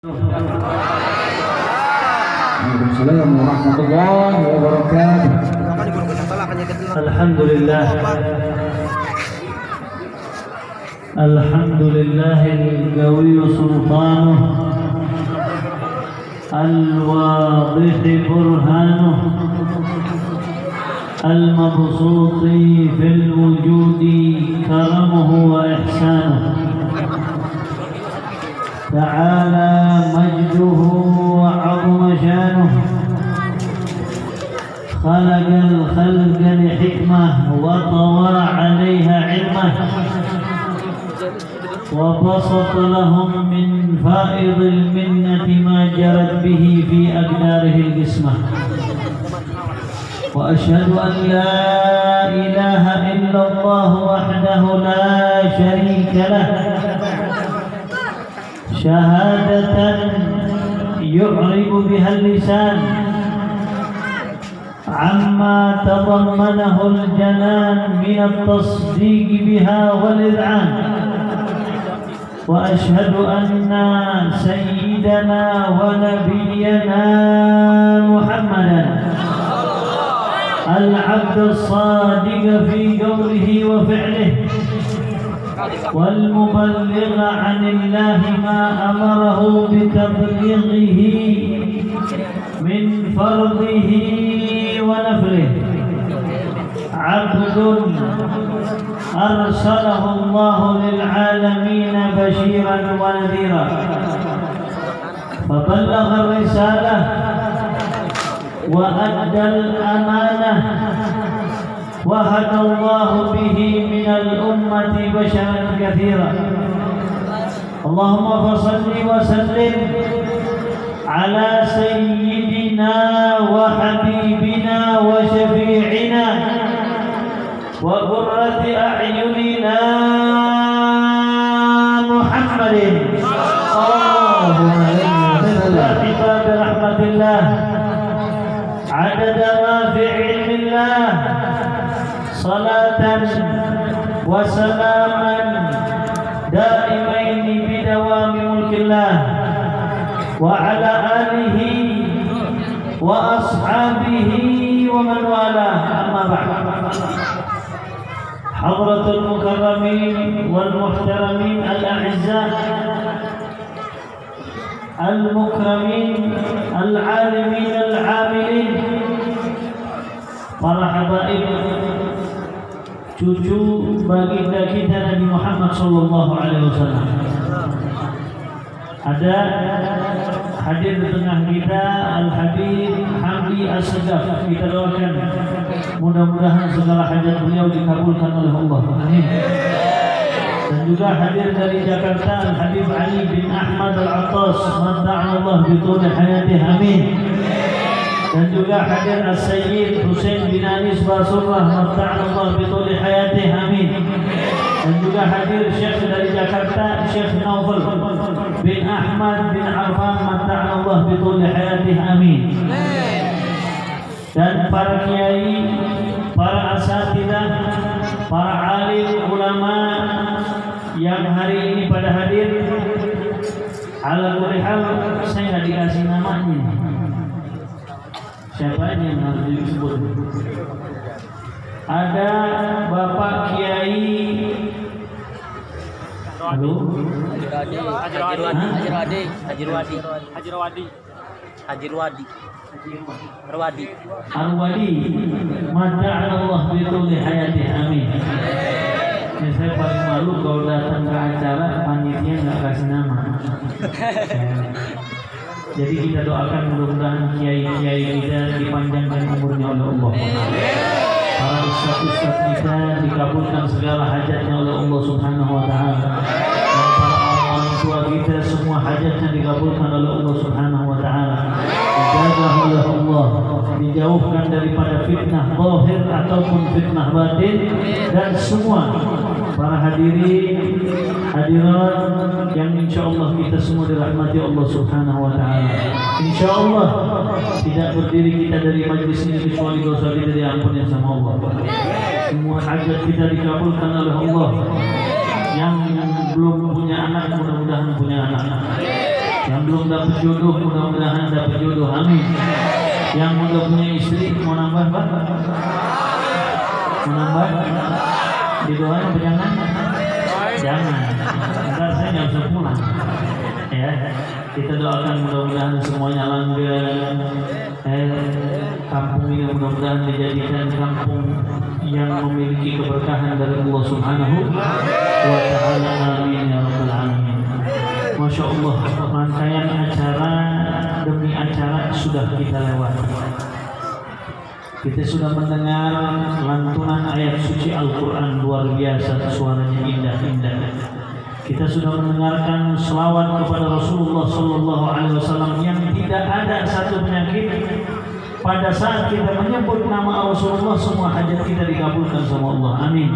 Assalamualaikum warahmatullahi wabarakatuh. Alhamdulillah. Alhamdulillahil qawiyyu sultanuh al-wadih burhanuh al-mabsuti fil wujudi karamuhu wa ihsanuh. تعالى مجده وعظم شانه خلق الخلق لحكمة وطوى عليها علمه وبسط لهم من فائض المنة ما جرت به في أقداره القسمة وأشهد أن لا إله إلا الله وحده لا شريك له شهادة يعرب بها اللسان عما تضمنه الجنان من التصديق بها والإذعان وأشهد أن سيدنا ونبينا محمدا العبد الصادق في قوله وفعله والمبلغ عن الله ما أمره بتبليغه من فرضه ونفله عبد أرسله الله للعالمين بشيرا ونذيرا فبلغ الرسالة وأدى الأمانة وهدى الله به من الأمة بشرا كثيرا اللهم فصل وسلم على سيدنا وحبيبنا وشفيعنا وقرة أعيننا محمد صلى الله عليه وسلم عباد رحمة الله عدد ما في علم الله صلاة وسلاما دائمين بدوام ملك الله وعلى آله وأصحابه ومن والاه أما بعد حضرة المكرمين والمحترمين الأعزاء المكرمين العالمين العاملين para habaib cucu baginda kita Nabi Muhammad sallallahu alaihi wasallam. Ada hadir di tengah kita Al-Habib Hamdi As-Sagaf. Kita doakan mudah-mudahan segala hajat beliau dikabulkan oleh Allah. Amin. Dan juga hadir dari Jakarta Al-Habib Ali bin Ahmad Al-Attas. Madda'ana Allah bituli hayatih. Amin. Dan juga hadir As-Sayyid Husain bin Anis Basurah. Madda'ana Allah bituli hayatih. Amin. Dan juga hadir Syekh dari Jakarta Syekh Naufal bin Ahmad bin Arfan. Madda'ana Allah bituli hayatih. Amin. Dan para kiai, para asatidzah, para alim ulama yang hari ini pada hadir. Ala kulli hal saya nggak dikasih namanya. Siapa yang harus disebut? Ada Bapak Kiai Halo? Arwadi. Madda'ana Allah bituli hayati. Amin. Ya, saya paling malu kalau datang ke acara panitia nggak kasih nama. Jadi kita doakan mudah-mudahan kiai-kiai kita dipanjangkan umurnya oleh Allah. Para ustaz-ustaz kita dikabulkan segala hajatnya oleh Allah Subhanahu wa taala. Dan para orang tua kita semua hajatnya dikabulkan oleh Allah Subhanahu wa taala. Dijaga oleh Allah, dijauhkan daripada fitnah zahir ataupun fitnah batin, dan semua para hadirin hadirat yang insyaallah kita semua dirahmati Allah Subhanahu wa taala. Insyaallah tidak berdiri kita dari majlis ini kecuali dosa kita diampuni sama Allah. Semua hajat kita dikabulkan oleh Allah. Yang belum punya anak mudah-mudahan punya anak. Yang belum dapat jodoh mudah-mudahan dapat jodoh, amin. Yang udah punya istri mau nambah Pak? Mau nambah? Didoain apa jangan? Jangan. Ntar saya nggak bisa pulang. Ya, kita doakan mudah-mudahan semuanya langgeng. Kampung ini mudah-mudahan dijadikan kampung yang memiliki keberkahan dari Allah Subhanahu wa Ta'ala. Amin ya rabbal alamin. Masya Allah, rangkaian acara demi acara sudah kita lewati. Kita sudah mendengar lantunan ayat suci Al-Quran luar biasa, suaranya indah-indah. Kita sudah mendengarkan selawat kepada Rasulullah Sallallahu Alaihi Wasallam yang tidak ada satu penyakit. Pada saat kita menyebut nama Rasulullah, semua hajat kita dikabulkan sama Allah. Amin.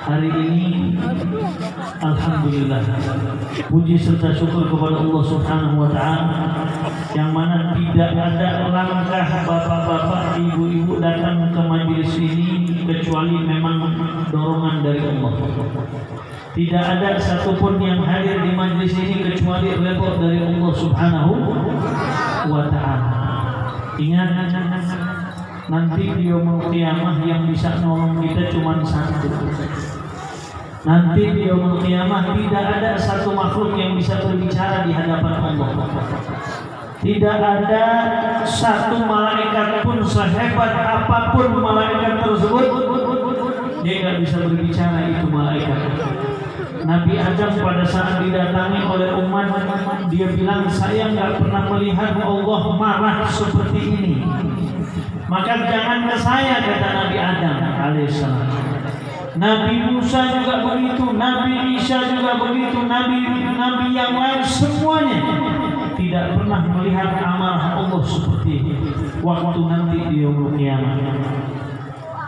Hari ini alhamdulillah, puji serta syukur kepada Allah Subhanahu wa Ta'ala, yang mana tidak ada langkah bapak-bapak, ibu-ibu datang ke majelis ini kecuali memang dorongan dari Allah. Tidak ada satupun yang hadir di majelis ini kecuali ridha dari Allah Subhanahu wa Ta'ala. Ingat, nanti di yaumul qiyamah yang bisa nolong kita cuma satu. Nanti di yaumul qiyamah tidak ada satu makhluk yang bisa berbicara di hadapan Allah. Tidak ada satu malaikat pun, sehebat apapun malaikat tersebut, dia tidak bisa berbicara, itu malaikat. Nabi Adam pada saat didatangi oleh umat, dia bilang, saya nggak pernah melihat Allah marah seperti ini. Maka jangan ke saya, kata Nabi Adam alaihissalam. Nabi Musa juga begitu, Nabi Isa juga begitu, nabi yang lain semuanya tidak pernah melihat amarah Allah seperti ini waktu nanti di yaumul qiyamah.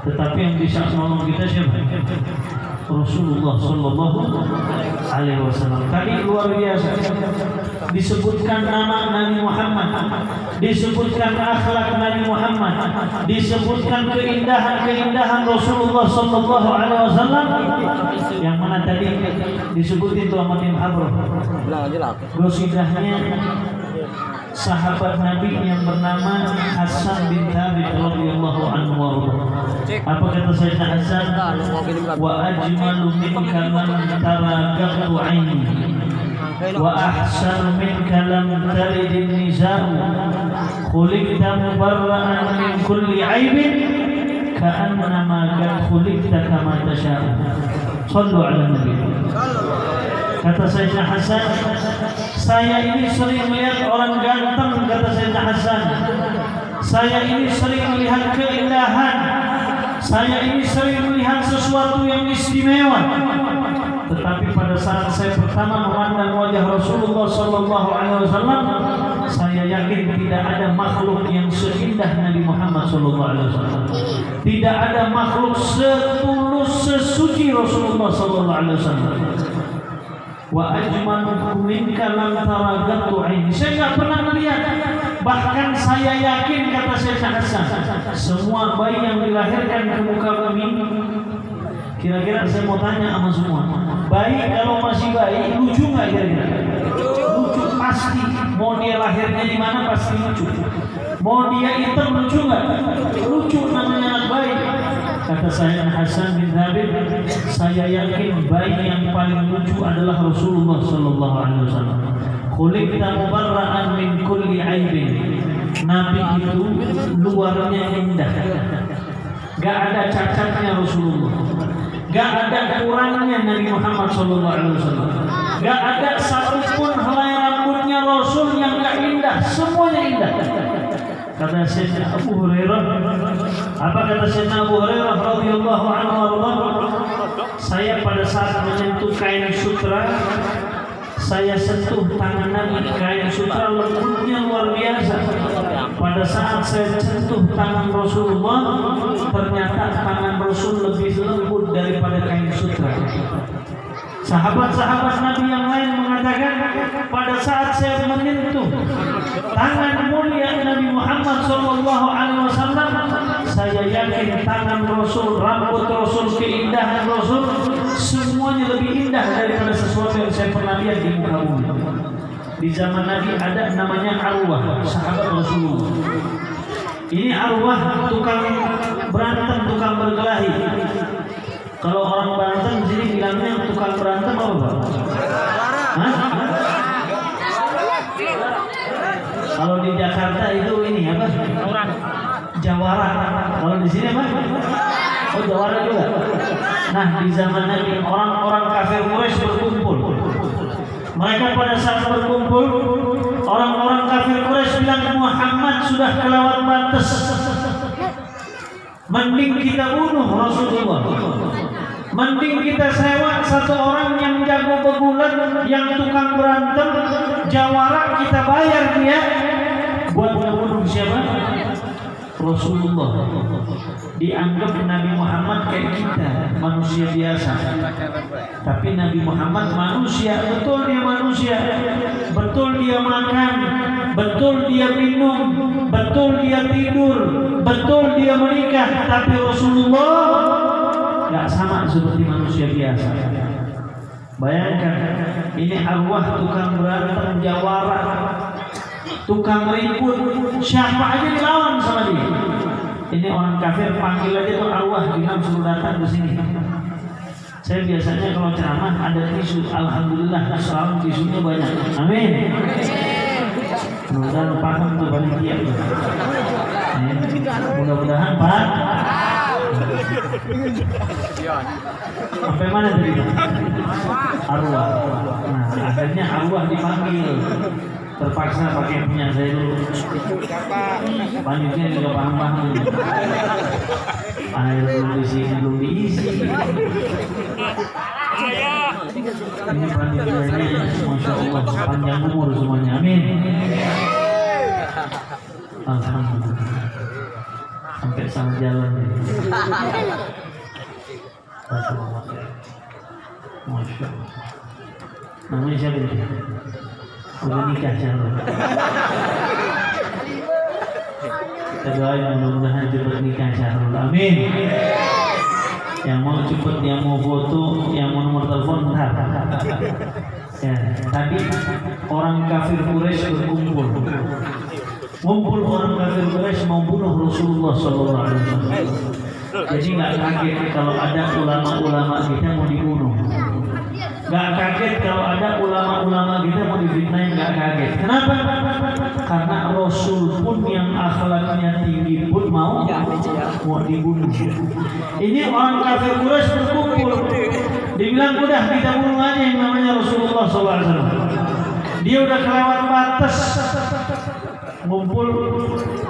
Tetapi yang bisa menolong kita siapa? Rasulullah Sallallahu Alaihi Wasallam. Tadi luar biasa, disebutkan nama Nabi Muhammad, disebutkan akhlak Nabi Muhammad, disebutkan keindahan Rasulullah Sallallahu Alaihi Wasallam. Yang mana tadi disebutin tuh sama tim Habro, gosidahnya sahabat Nabi yang bernama Hasan bin Thabit radhiyallahu anhu. Apa kata Sayyidina Hasan? Wa ajmalu minka lam taraqatu aini wa ahsanu minka lam talid an-nizam khuliqta mubarra'an min kulli aibin ka'annama qad khuliqta kama tasha'u. Shallu 'ala nabi. Kata Sayyidina Hasan, saya ini sering melihat orang ganteng, kata Sayyidina Hasan. Saya ini sering melihat keindahan, saya ini sering melihat sesuatu yang istimewa. Tetapi pada saat saya pertama memandang wajah Rasulullah Sallallahu Alaihi Wasallam, saya yakin tidak ada makhluk yang seindah Nabi Muhammad Sallallahu Alaihi Wasallam. Tidak ada makhluk setulus sesuci Rasulullah Sallallahu Alaihi Wasallam. Wa ajmalu minka lam taraqatu aini. Saya enggak pernah melihat. Bahkan saya yakin, kata Sayyidina Hasan, semua bayi yang dilahirkan ke muka bumi, kira-kira saya mau tanya sama semua, bayi kalau masih bayi lucu nggak kira-kira? Lucu pasti. Mau dia lahirnya di mana pasti lucu. Mau dia hitam lucu nggak? Lucu, namanya anak bayi. Kata saya Hasan bin Thabit, saya yakin bayi yang paling lucu adalah Rasulullah Sallallahu Alaihi Wasallam. Khuliqta mubarra'an min kulli aibin. Nabi itu luarnya indah, gak ada cacatnya Rasulullah, gak ada kurangnya Nabi Muhammad Sallallahu Alaihi Wasallam, gak ada satupun helai rambutnya Rasul yang gak indah, semuanya indah. Kata Sayyidina Abu Hurairah, apa kata Sayyidina Abu Hurairah radhiyallahu anhu, saya pada saat menyentuh kain sutra, saya sentuh tangan Nabi, kain sutra lembutnya luar biasa. Pada saat saya sentuh tangan Rasulullah, ternyata tangan Rasul lebih lembut daripada kain sutra. Sahabat-sahabat Nabi yang lain mengatakan, pada saat saya menyentuh tangan mulia Nabi Muhammad Sallallahu Alaihi Wasallam, saya yakin tangan Rasul, rambut Rasul, keindahan Rasul, semuanya lebih indah daripada sesuatu yang saya pernah lihat di muka bumi. Di zaman Nabi ada namanya Arwah, sahabat Rasulullah. Ini Arwah tukang berantem, tukang berkelahi. Kalau orang Banten di sini bilangnya tukang berantem apa, Pak? Hah? Kalau di Jakarta itu ini apa? Jawara. Kalau di sini apa? Oh, jawara juga. Nah, di zaman Nabi orang-orang kafir Quraisy berkumpul. Mereka pada saat berkumpul, orang-orang kafir Quraisy bilang Muhammad sudah kelewat batas. Mending kita bunuh Rasulullah. Mending kita sewa satu orang yang jago pegulat, yang tukang berantem, jawara, kita bayar dia buat membunuh siapa? Rasulullah. Dianggap Nabi Muhammad kayak kita, manusia biasa. Tapi Nabi Muhammad manusia, betul dia manusia. Betul dia makan, betul dia minum, betul dia tidur, betul dia menikah. Tapi Rasulullah gak sama seperti manusia biasa. Bayangkan, ini arwah tukang berantem, jawara, tukang ribut, siapa aja dilawan sama dia. Ini orang kafir panggil aja tuh arwah, bilang suruh datang ke sini. Saya biasanya kalau ceramah ada tisu, alhamdulillah selalu tisunya banyak. Amin. Mudah-mudahan paham tuh panitia. Mudah-mudahan Pak. Sampai mana tadi? Arwah. Nah, akhirnya arwah dipanggil. Terpaksa pakai punya saya dulu. Panitia juga paham-paham. Air belum diisi. Ini panitianya, masya Allah, panjang umur semuanya. Amin. Alhamdulillah. Sampai sama jalan. Masya Allah. Namanya siapa ini? Udah nikah siapa? Kita doain mudah-mudahan cepat nikah Syahrul. Amin. Yang mau cepet, yang mau foto, yang mau nomor telepon, bentar. Ya, tadi orang kafir Quraisy berkumpul. Ngumpul orang kafir Quraisy mau bunuh Rasulullah Sallallahu Alaihi Wasallam. Jadi nggak kaget kalau ada ulama-ulama kita mau dibunuh. Nggak kaget kalau ada ulama-ulama kita mau difitnahin, nggak kaget. Kenapa? Karena Rasul pun yang akhlaknya tinggi pun mau dibunuh. Ini orang kafir Quraisy berkumpul. Dibilang udah kita bunuh aja yang namanya Rasulullah SAW. Dia udah kelewat batas. Ngumpul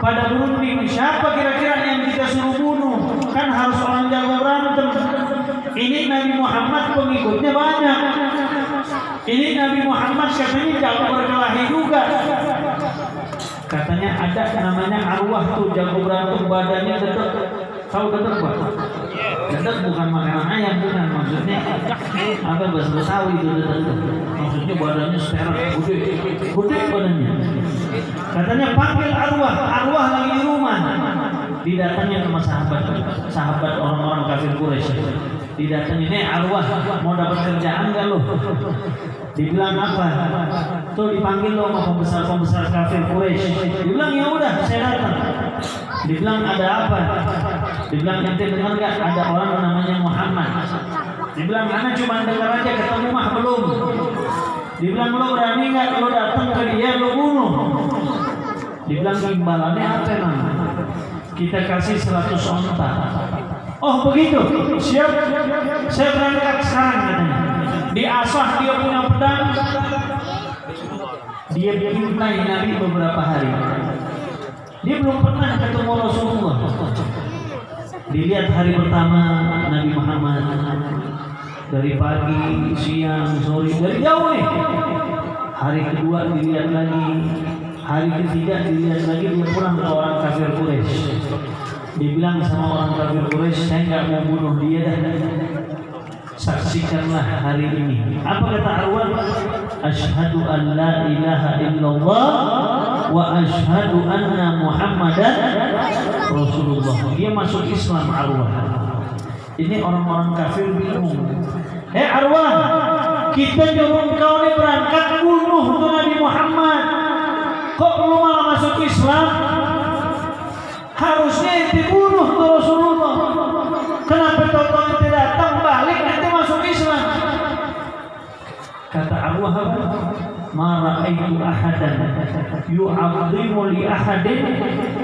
pada berunding, siapa kira-kira yang kita suruh bunuh? Kan harus orang jago berantem. Ini Nabi Muhammad pengikutnya banyak. Ini Nabi Muhammad katanya jago berkelahi juga. Katanya ada namanya arwah tuh jago berantem, badannya dedek. Tahu dedek Pak? Dedek bukan makanan ayam, bukan, maksudnya apa bahasa Betawi itu dedek. Maksudnya badannya seterak, gede badannya. Katanya panggil arwah lagi di rumah. Didatangnya sama sahabat orang-orang kafir Quraisy. Didatangin, arwah mau dapat kerjaan nggak lo? Dibilang apa? Tuh dipanggil lo sama pembesar kafir Quraisy. Dibilang ya udah saya datang. Dibilang ada apa? Dibilang ente dengar nggak ada orang namanya Muhammad? Dibilang anak cuma dengar aja, ketemu mah belum. Dibilang lo berani nggak lo datang ke dia lo bunuh? Dibilang imbalannya apa emang? Kita kasih 100 onta. Oh begitu, siap. Saya berangkat sekarang katanya. Diasah dia punya pedang. Dia diintai Nabi beberapa hari. Dia belum pernah ketemu Rasulullah. Dilihat hari pertama Nabi Muhammad dari pagi, siang, sore, dari jauh nih. Hari kedua dilihat lagi. Hari ketiga dilihat lagi, dia pulang ke orang kafir Quraisy. Dibilang sama orang kafir Quraisy, saya nggak mau bunuh dia dah. Saksikanlah hari ini. Apa kata Arwah? Asyhadu an la ilaha illallah wa asyhadu anna Muhammadan Rasulullah. Dia masuk Islam Arwah. Ini orang-orang kafir bingung. Arwah, kita nyuruh kau ini berangkat bunuh tuh Nabi Muhammad. Kok lu malah masuk Islam? Harusnya dibunuh tuh Rasulullah. Kenapa kau itu datang balik nanti masuk Islam? Kata Arwah, ma ra'aitu ahadan yu'azzimu li ahadin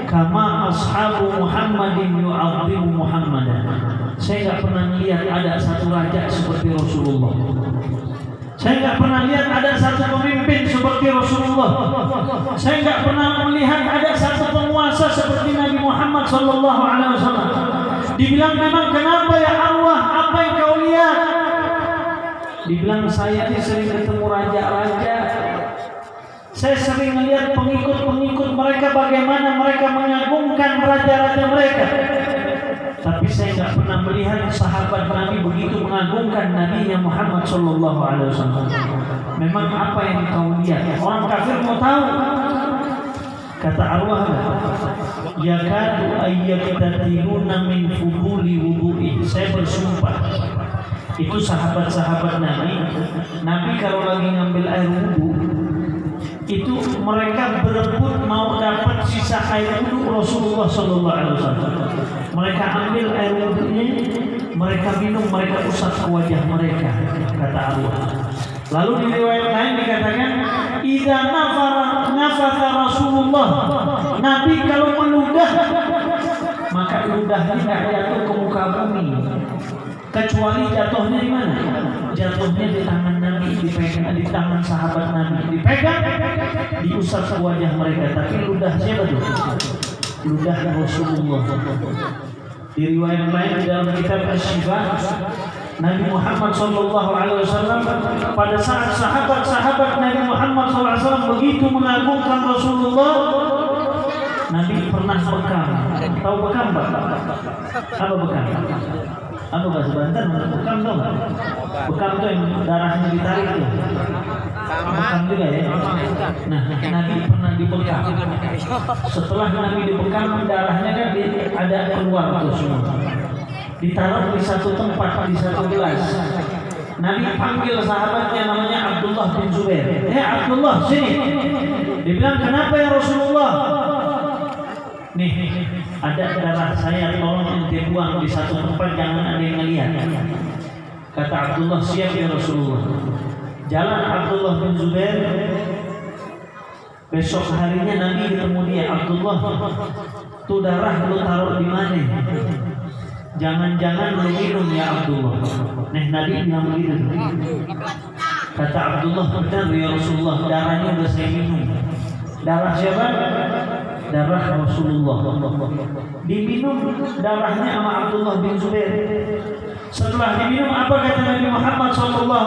kama ashabu Muhammadin yu'azzimu Muhammadan. Saya enggak pernah lihat ada satu raja seperti Rasulullah. Saya enggak pernah lihat ada satu pemimpin seperti Rasulullah. Saya enggak pernah melihat ada satu penguasa seperti Nabi Muhammad sallallahu alaihi wasallam. Dibilang memang kenapa ya Arwah? Apa yang kau lihat? Dibilang saya ini sering ketemu raja-raja. Saya sering melihat pengikut-pengikut mereka bagaimana mereka mengagungkan raja-raja mereka. Tapi saya tidak pernah melihat sahabat Nabi begitu mengagungkan Nabi Muhammad sallallahu alaihi wasallam. Memang apa yang kau lihat? Orang kafir mau tahu. Kata Arwah, yakadu ayyaktatiluna min fuduli wudu'i. Saya bersumpah, itu sahabat-sahabat Nabi kalau lagi ngambil air wudu, itu mereka berebut mau dapat sisa air wudu Rasulullah sallallahu alaihi wasallam. Mereka ambil air wudunya, mereka minum, mereka usap ke wajah mereka, kata Arwah. Lalu di riwayat lain dikatakan, idza nafatha Rasulullah, Nabi kalau meludah, maka ludahnya tidak jatuh ke muka bumi, kecuali jatuhnya di mana? Jatuhnya di tangan Nabi, dipegang di tangan sahabat Nabi, dipegang, diusap ke wajah mereka. Tapi ludah siapa tuh? Ludah Rasulullah. Di riwayat lain di dalam kitab Asy-Syifa, Nabi Muhammad sallallahu alaihi wasallam pada saat sahabat-sahabat Nabi Muhammad sallallahu alaihi wasallam begitu mengagungkan Rasulullah, Nabi pernah bekam. Tahu bekam, Pak? Apa bekam? Anu bahasa Banten, bekam tahu nggak? Bekam itu yang darahnya ditarik tuh. Bekam juga ya. Nah, Nabi pernah dibekam. Setelah Nabi dibekam, darahnya kan ada keluar tuh semua. Ditaruh di satu tempat, di satu gelas. Nabi panggil sahabatnya namanya Abdullah bin Zubair. Abdullah, sini. Dibilang, kenapa ya Rasulullah? Nih, ada darah saya, tolong ente buang di satu tempat, jangan ada yang melihat. Kata Abdullah, siap ya Rasulullah. Jalan Abdullah bin Zubair. Besok harinya Nabi ketemu dia, Abdullah, tuh darah lu taruh di mana? Jangan-jangan lu minum ya Abdullah. Nah, Nabi bilang begitu. Kata Abdullah, benar ya Rasulullah, darahnya udah saya minum. Darah siapa? Darah Rasulullah. Diminum darahnya sama Abdullah bin Zubair. Setelah diminum, apa kata Nabi Muhammad SAW?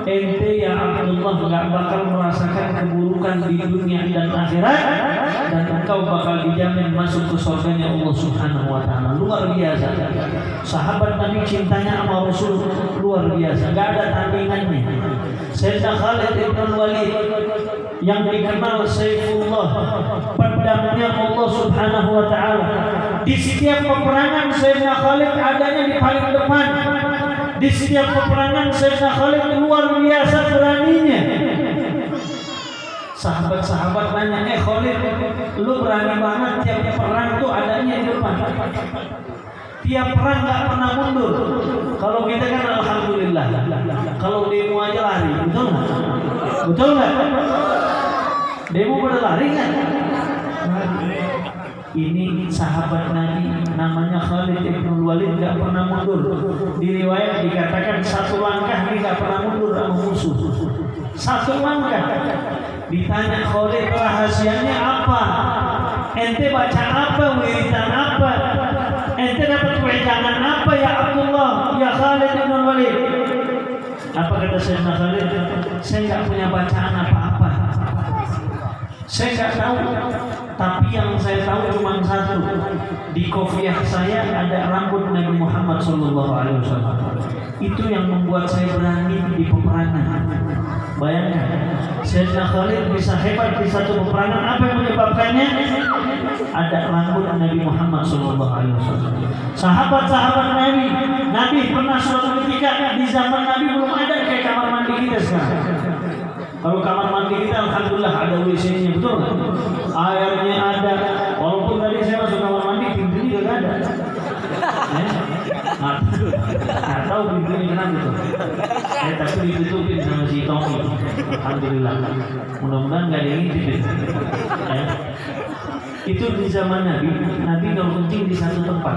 Ente ya Abdullah nggak bakal merasakan keburukan di dunia dan akhirat, dan engkau bakal dijamin masuk ke surganya Allah Subhanahu Wa Taala. Luar biasa. Sahabat Nabi cintanya sama Rasul luar biasa, nggak ada tandingannya. Sayyidina Khalid bin Walid yang dikenal Saifullah, pedangnya Allah Subhanahu Wa Taala. Di setiap peperangan Sayyidina Khalid adanya di paling depan. Di setiap peperangan Sayyidina Khalid luar biasa beraninya. Sahabat-sahabat nanya, Khalid, lu berani banget tiap perang tuh adanya di depan. Tiap perang nggak pernah mundur. Kalau kita kan alhamdulillah. Kalau demo aja lari, betul nggak? Betul nggak? Demo pada lari kan? Ini sahabat Nabi namanya Khalid bin Walid, nggak pernah mundur. Di riwayat dikatakan satu langkah dia nggak pernah mundur sama musuh. Satu langkah. Ditanya Khalid, rahasianya apa? Ente baca apa? Wiridan apa? Ente dapat wejangan apa ya Abdullah? Ya Khalid bin Walid. Apa kata Sayyidina Khalid? Saya nggak punya bacaan apa-apa. Saya nggak tahu. Tapi yang saya tahu cuma satu, di kopiah saya ada rambut Nabi Muhammad SAW. Itu yang membuat saya berani di peperangan. Bayangkan, Sayyidina Khalid bisa hebat di satu peperangan. Apa yang menyebabkannya? Ada rambut Nabi Muhammad SAW. Sahabat-sahabat Nabi pernah suatu ketika di zaman Nabi belum ada kayak kamar mandi kita sekarang. Kalau kamar mandi kita alhamdulillah ada WC-nya, betul nggak? Airnya ada. Walaupun tadi saya masuk kamar mandi pintunya juga ada. Nggak tahu pintunya kenapa itu. Tapi ditutupin sama si Tommy. Alhamdulillah. Mudah-mudahan nggak ada yang ngintip. Itu di zaman Nabi kalau kencing di satu tempat.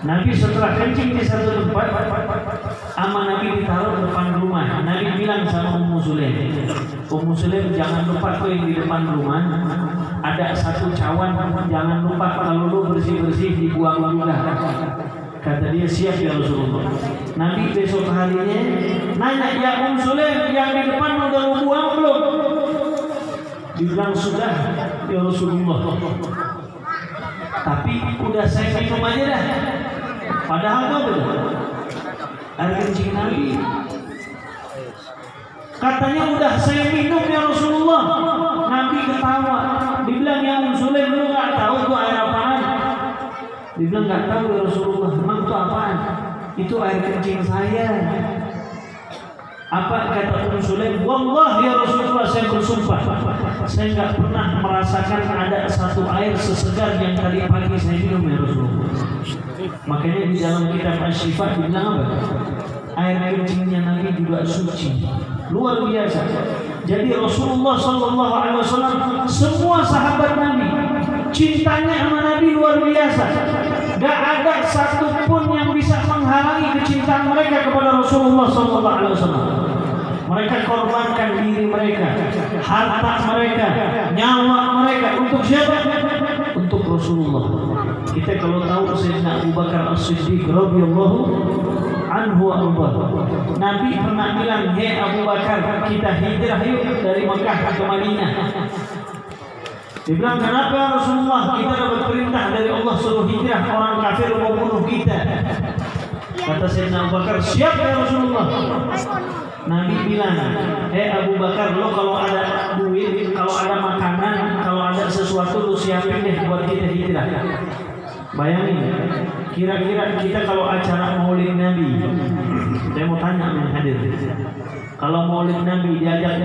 Nabi setelah kencing di satu tempat, ama Nabi ditaruh depan rumah. Nabi bilang sama Ummu Sulaim, jangan lupa tuh yang di depan rumah ada satu cawan, jangan lupa kalau lu bersih-bersih dibuang juga. Kata dia, siap ya Rasulullah. Nabi besok harinya nanya, ya Ummu Sulaim, yang di depan udah lu buang belum? Dibilang sudah ya Rasulullah. Tapi udah saya minum aja dah. Padahal apa betul? Air kencing Nabi. Katanya udah saya minum ya Rasulullah. Nabi ketawa. Dibilang ya Ummu Sulaim, lu nggak tahu itu air apaan? Dibilang nggak tahu ya Rasulullah. Memang itu apaan? Itu air kencing saya. Apa kata Ummu Sulaim? Wallah ya Rasulullah, saya bersumpah, saya nggak pernah merasakan ada satu air sesegar yang tadi pagi saya minum ya Rasulullah. Makanya di dalam kitab Asy-Syifa dibilang apa? Air kencingnya Nabi juga suci, luar biasa. Jadi Rasulullah SAW, semua sahabat Nabi cintanya sama Nabi luar biasa. Gak ada satupun yang bisa menghalangi kecintaan mereka kepada Rasulullah SAW. Mereka korbankan diri mereka, harta mereka, nyawa mereka untuk siapa? Untuk Rasulullah. Kita kalau tahu Sayyidina Abu Bakar As-Siddiq radhiyallahu anhu arda. Nabi pernah bilang, "Hei Abu Bakar, kita hijrah yuk dari Mekah ke Madinah." Dibilang, kenapa Rasulullah? Kita dapat perintah dari Allah suruh hijrah, orang kafir mau bunuh kita. Kata Sayyidina Abu Bakar, siap ya Rasulullah. Nabi bilang, Abu Bakar, lo kalau ada duit, kalau ada makanan, kalau ada sesuatu lo siapin deh buat kita hijrah. Bayangin, kira-kira kita kalau acara maulid Nabi, saya mau tanya yang hadir, kalau maulid Nabi diajak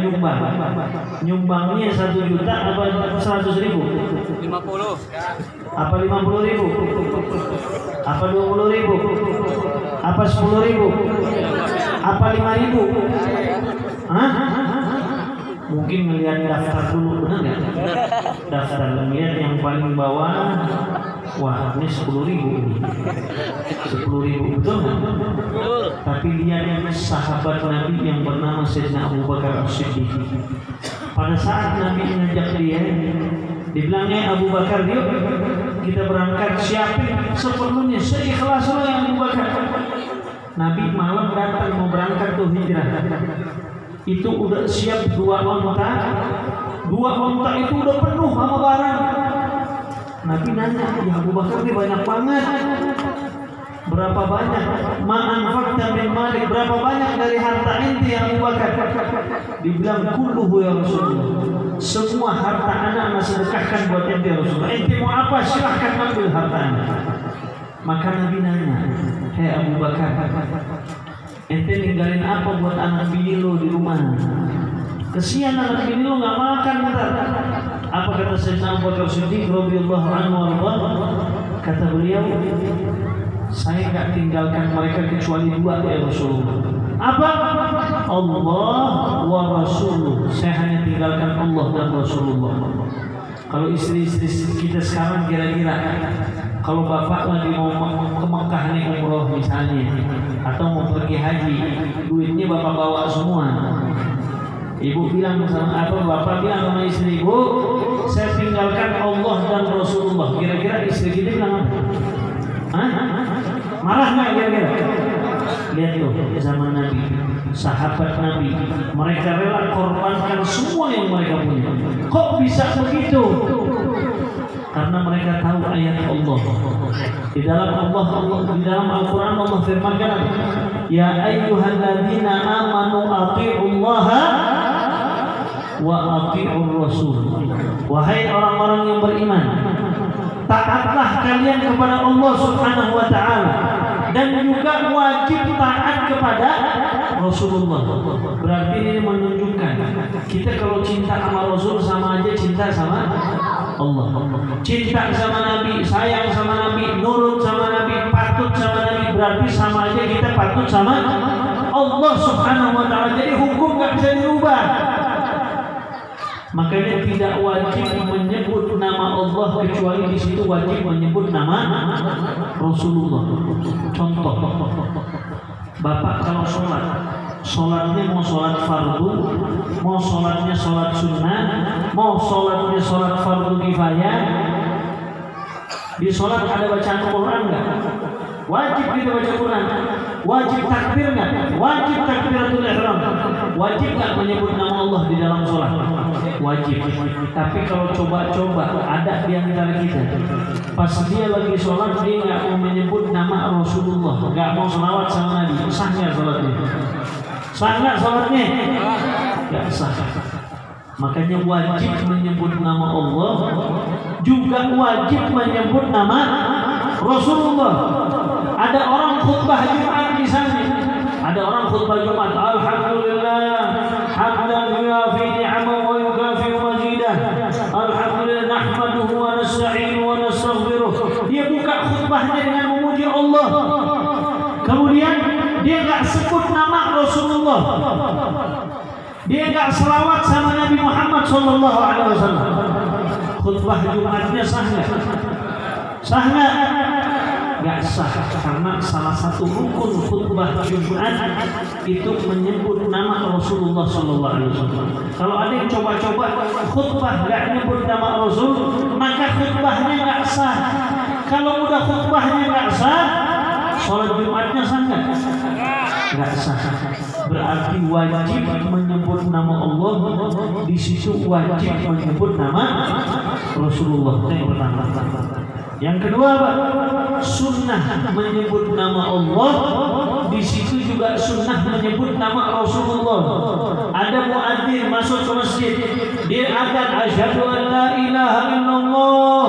nyumbangnya 1 juta apa 100.000? 50. Apa 50.000? Apa 20.000? Apa 10.000? Apa 5.000? Hah? Mungkin ngelihat daftar dulu, benar nggak? Daftar lihat yang paling bawah, wah ini 10.000 ini, 10.000 betul nggak? Tapi lihat yang sahabat Nabi yang bernama Sayyidina Abu Bakar As-Siddiq. Pada saat Nabi mengajak dia, dibilangnya Abu Bakar, yuk kita berangkat, siapin sepenuhnya, seikhlas lo yang Abu Bakar. Nabi malam datang mau berangkat tuh hijrah. Itu udah siap 2 onta. 2 onta itu udah penuh sama barang. Nabi nanya, ya Abu Bakar ini banyak banget. Berapa banyak? Ma'anfaqta min malik, berapa banyak dari harta inti ya Abu Bakar? Dibilang kulluhu ya Rasulullah. Semua harta anak sedekahkan buat inti ya Rasulullah. Inti mau apa? Silahkan ambil harta anak. Maka Nabi nanya, hei Abu Bakar, ente ninggalin apa buat anak bini lo di rumah? Kesian anak bini lo nggak makan ntar. Apa kata Sayyidina Abu Bakar Siddiq radhiyallahu anhu? Kata beliau, saya nggak tinggalkan mereka kecuali 2 ya Rasulullah. Apa? Allah wa Rasuluh. Saya hanya tinggalkan Allah dan Rasulullah. Kalau istri-istri kita sekarang kira-kira, kalau bapak lagi mau ke Mekah nih umroh misalnya, atau mau pergi haji, duitnya bapak bawa semua. Ibu bilang sama bapak bilang sama istri, Bu, saya tinggalkan Allah dan Rasulullah. Kira-kira istri kita bilang apa? Hah? Marah nggak kira-kira? Lihat tuh zaman Nabi, sahabat Nabi, mereka rela korbankan semua yang mereka punya. Kok bisa begitu? karena mereka tahu ayat Allah. Di dalam Al-Quran Allah firmankan, ya ayyuhalladzina amanu ati'ullaha wa ati'ur rasul. Wahai orang-orang yang beriman, taatlah kalian kepada Allah Subhanahu wa taala dan juga wajib taat kepada Rasulullah. Berarti ini menunjukkan kita kalau cinta sama Rasul sama aja cinta sama Allah. Cinta sama Nabi, sayang sama Nabi, nurut sama Nabi, patut sama Nabi, berarti sama aja kita patut sama Allah Subhanahu wa taala. Jadi hukum gak bisa dirubah. Makanya tidak wajib menyebut nama Allah kecuali di situ wajib menyebut nama Rasulullah. Contoh, Bapak kalau sholatnya mau sholat fardu, mau sholatnya sholat sunnah, mau sholatnya sholat fardu kifayah, di sholat ada bacaan Quran nggak? Wajib kita baca Quran. Wajib takbir nggak? Wajib takbiratul ihram. Wajib nggak menyebut nama Allah di dalam sholat? Wajib. Tapi kalau coba-coba ada di antara kita, pas dia lagi sholat dia nggak mau menyebut nama Rasulullah, nggak mau selawat sama Nabi, sah nggak sholatnya? Sah nggak sholatnya? Nggak sah. Makanya wajib menyebut nama Allah, juga wajib menyebut nama Rasulullah. Ada orang khutbah Jumat misalnya, ada orang khutbah Jumat, alhamdulillah hamdan yuafi ni'amahu wa yukafi mazidah, alhamdulillah nahmaduhu wa nasta'inu wa nastaghfiruh. Dia buka khutbahnya dengan memuji Allah, kemudian dia enggak sebut nama Rasulullah, dia enggak selawat sama Nabi Muhammad sallallahu alaihi wasallam. Khutbah Jumatnya sah enggak? Sah enggak? Enggak sah, karena salah satu rukun khutbah Jumat itu menyebut nama Rasulullah sallallahu alaihi wasallam. Kalau ada yang coba-coba khutbah enggak menyebut nama Rasul, maka khutbahnya enggak sah. Kalau udah khutbahnya enggak sah, sholat Jumatnya sah enggak? Enggak sah. Berarti wajib menyebut nama Allah, di situ wajib menyebut nama Rasulullah. Yang pertama. Yang kedua, sunnah menyebut nama Allah, di situ juga sunnah menyebut nama Rasulullah. Ada muadzin masuk ke masjid, dia akan asyhadu an la ilaha illallah,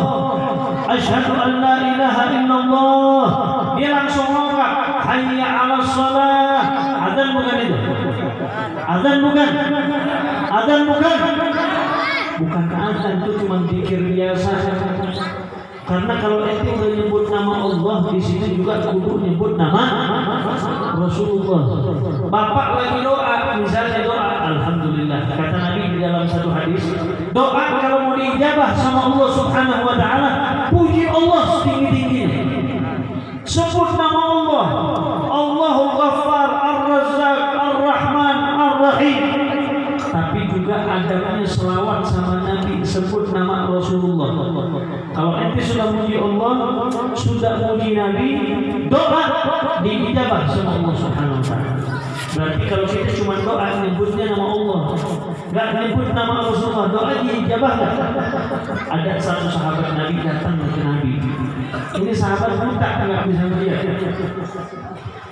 asyhadu an la ilaha illallah. Dia langsung ngomong hayya 'alas shalah. Azan bukan itu? Azan bukan? Azan bukan? Bukan azan, itu cuma zikir biasa. Karena kalau ente udah nyebut nama Allah, di sini juga kudu nyebut nama Rasulullah. Bapak lagi doa, misalnya doa, alhamdulillah. Kata Nabi di dalam satu hadis, doa kalau mau diijabah sama Allah Subhanahu wa taala, puji Allah setinggi-tingginya. Sebut nama Allah. Allahul Ghaffar, Ar-Razzaq, Ar-Rahman, Ar-Rahim. Tapi juga adabnya selawat sama Nabi, sebut nama Rasulullah. Kalau ente sudah muji Allah, sudah muji Nabi, doa diijabah sama Allah Subhanahu wa taala. Berarti kalau kita cuma doa nyebutnya nama Allah, enggak nyebut nama Rasulullah, doa diijabah enggak? Ada satu sahabat Nabi datang ke Nabi. Ini sahabat buta enggak bisa melihat.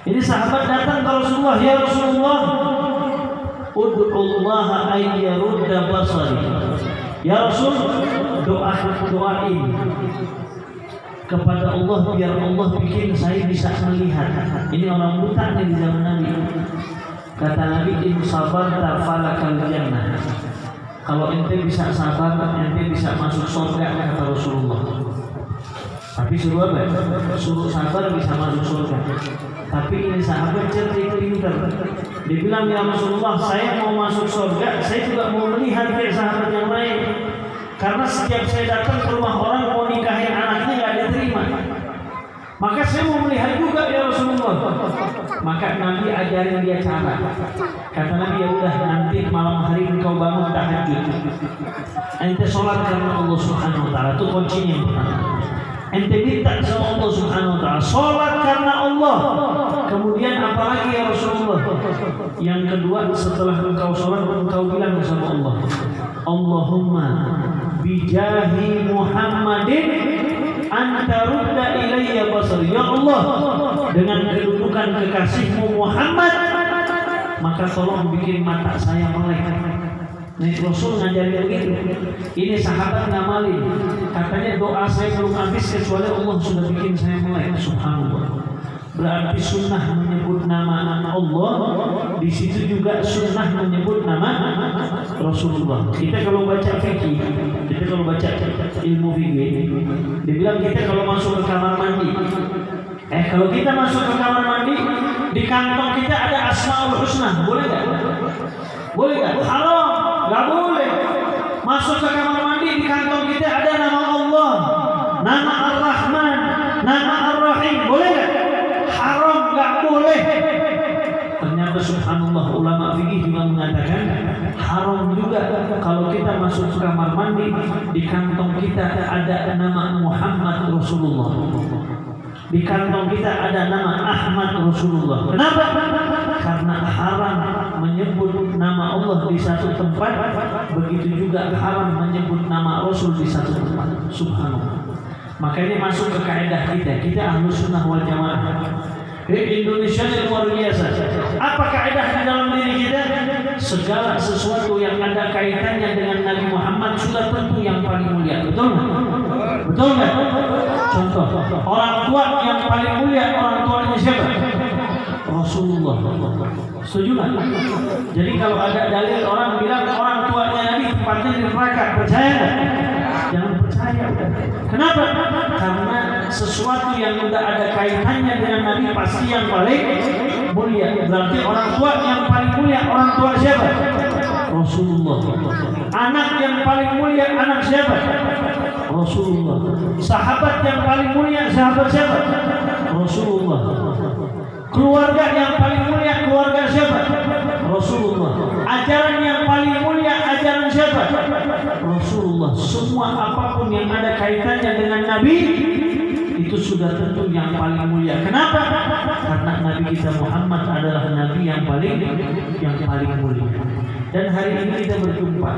Ini sahabat datang ke Rasulullah, ya Rasulullah, ud'ullaha ayyarudda basari. Ya Rasul, doain kepada Allah biar Allah bikin saya bisa melihat. Ini orang buta nih di zaman Nabi. Kata Nabi, in sabarta falakal jannah. Kalau ente bisa sabar, ente bisa masuk surga, kata Rasulullah. Tapi suruh apa? Suruh sabar bisa masuk surga. Tapi ini sahabat cerdik pintar. Dia bilang, ya Rasulullah, saya mau masuk surga, saya juga mau melihat kayak sahabat yang lain. Karena setiap saya datang ke rumah orang mau nikahin anaknya nggak diterima. Maka saya mau melihat juga ya Rasulullah. Maka Nabi ajarin dia cara. Kata Nabi, ya udah nanti malam hari engkau bangun tahajud. Ente sholat karena Allah Subhanahu wa taala, itu kuncinya. Ente minta sama Allah Subhanahu wa taala, sholat karena Allah. Kemudian apalagi ya Rasulullah? Yang kedua, setelah engkau sholat, engkau bilang sama Allah, Allahumma bijahi Muhammadin anta rudda ilayya basari. Ya Allah, dengan kedudukan kekasihmu Muhammad, maka tolong bikin mata saya melek. Nih Rasul ngajarin begitu. Ini sahabat ngamalin. Katanya doa saya belum habis kecuali Allah sudah bikin saya melek. Subhanallah. Berarti sunnah menyebut nama Allah. Di situ juga sunnah menyebut nama Rasulullah. Kita kalau baca fikih, kita kalau baca ilmu fikih, dibilang kita kalau masuk ke kamar mandi. Kalau kita masuk ke kamar mandi, di kantong kita ada Asmaul Husna, boleh nggak? Boleh nggak? Haram, nggak boleh. Masuk ke kamar mandi, di kantong kita ada nama Allah, nama Ar-Rahman, nama Ar-Rahim, boleh nggak? Haram, nggak boleh. Ternyata subhanallah ulama fikih juga mengatakan haram juga kalau kita masuk ke kamar mandi, di kantong kita ada nama Muhammad Rasulullah. Di kantong kita ada nama Ahmad Rasulullah. Kenapa? Karena haram menyebut nama Allah di satu tempat, begitu juga haram menyebut nama Rasul di satu tempat. Subhanallah. Makanya masuk ke kaidah kita Ahlus Sunnah wal Jamaah. Di Indonesia yang luar biasa. Apa kaidah di dalam diri kita? Segala sesuatu yang ada kaitannya dengan Nabi Muhammad sudah tentu yang paling mulia. Betul nggak? Betul nggak? Contoh, orang tua yang paling mulia, orang tuanya siapa? Rasulullah. Setuju nggak? Jadi kalau ada dalil orang bilang orang tuanya Nabi tempatnya di neraka, percaya nggak? Jangan percaya. Kenapa? Karena sesuatu yang sudah ada kaitannya dengan Nabi pasti yang paling mulia. Berarti orang tua yang paling mulia, orang tua siapa? Rasulullah. Anak yang paling mulia, anak siapa? Rasulullah. Sahabat yang paling mulia, sahabat siapa? Rasulullah. Keluarga yang paling mulia, keluarga siapa? Rasulullah. Ajaran yang paling mulia, ajaran siapa? Rasulullah. Semua apapun yang ada kaitannya dengan Nabi itu sudah tentu yang paling mulia. Kenapa? Karena Nabi kita Muhammad adalah Nabi yang paling mulia. Dan hari ini kita berjumpa.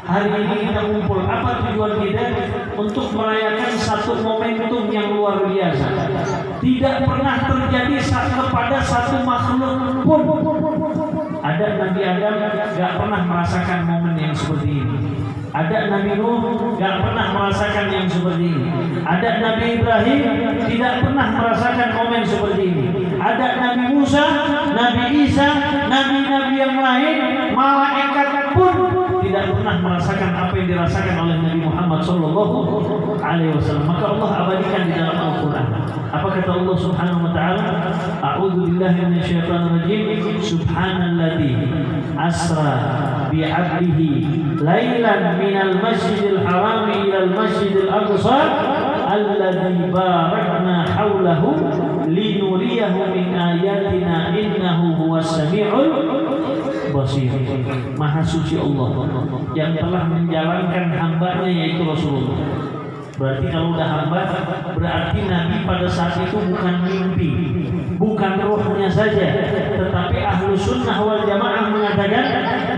Hari ini kita kumpul. Apa tujuan kita? Untuk merayakan satu momentum yang luar biasa. Tidak pernah terjadi kepada satu makhluk pun. Ada Nabi Adam gak pernah merasakan momen yang seperti ini. Ada Nabi Nuh gak pernah merasakan yang seperti ini. Ada Nabi Ibrahim tidak pernah merasakan momen seperti ini. Ada Nabi Musa, Nabi Isa, nabi-nabi yang lain, malaikat pun tidak pernah merasakan apa yang dirasakan oleh Nabi Muhammad SAW. Maka Allah abadikan di dalam Al-Quran. Apa kata Allah Subhanahu Wa Taala? A'udzu billahi minasyaitonir rajim. Subhanalladzi asra bi'abdihi lailan minal masjidil haram ilal masjidil aqsa alladzi barakna haulahu linuriyahu min ayatina innahu huwas samiul basir. Maha suci Allah yang telah menjalankan hambanya yaitu Rasulullah. Berarti kalau udah hamba, berarti Nabi pada saat itu bukan mimpi, bukan rohnya saja, tetapi Ahlus Sunnah wal Jamaah mengatakan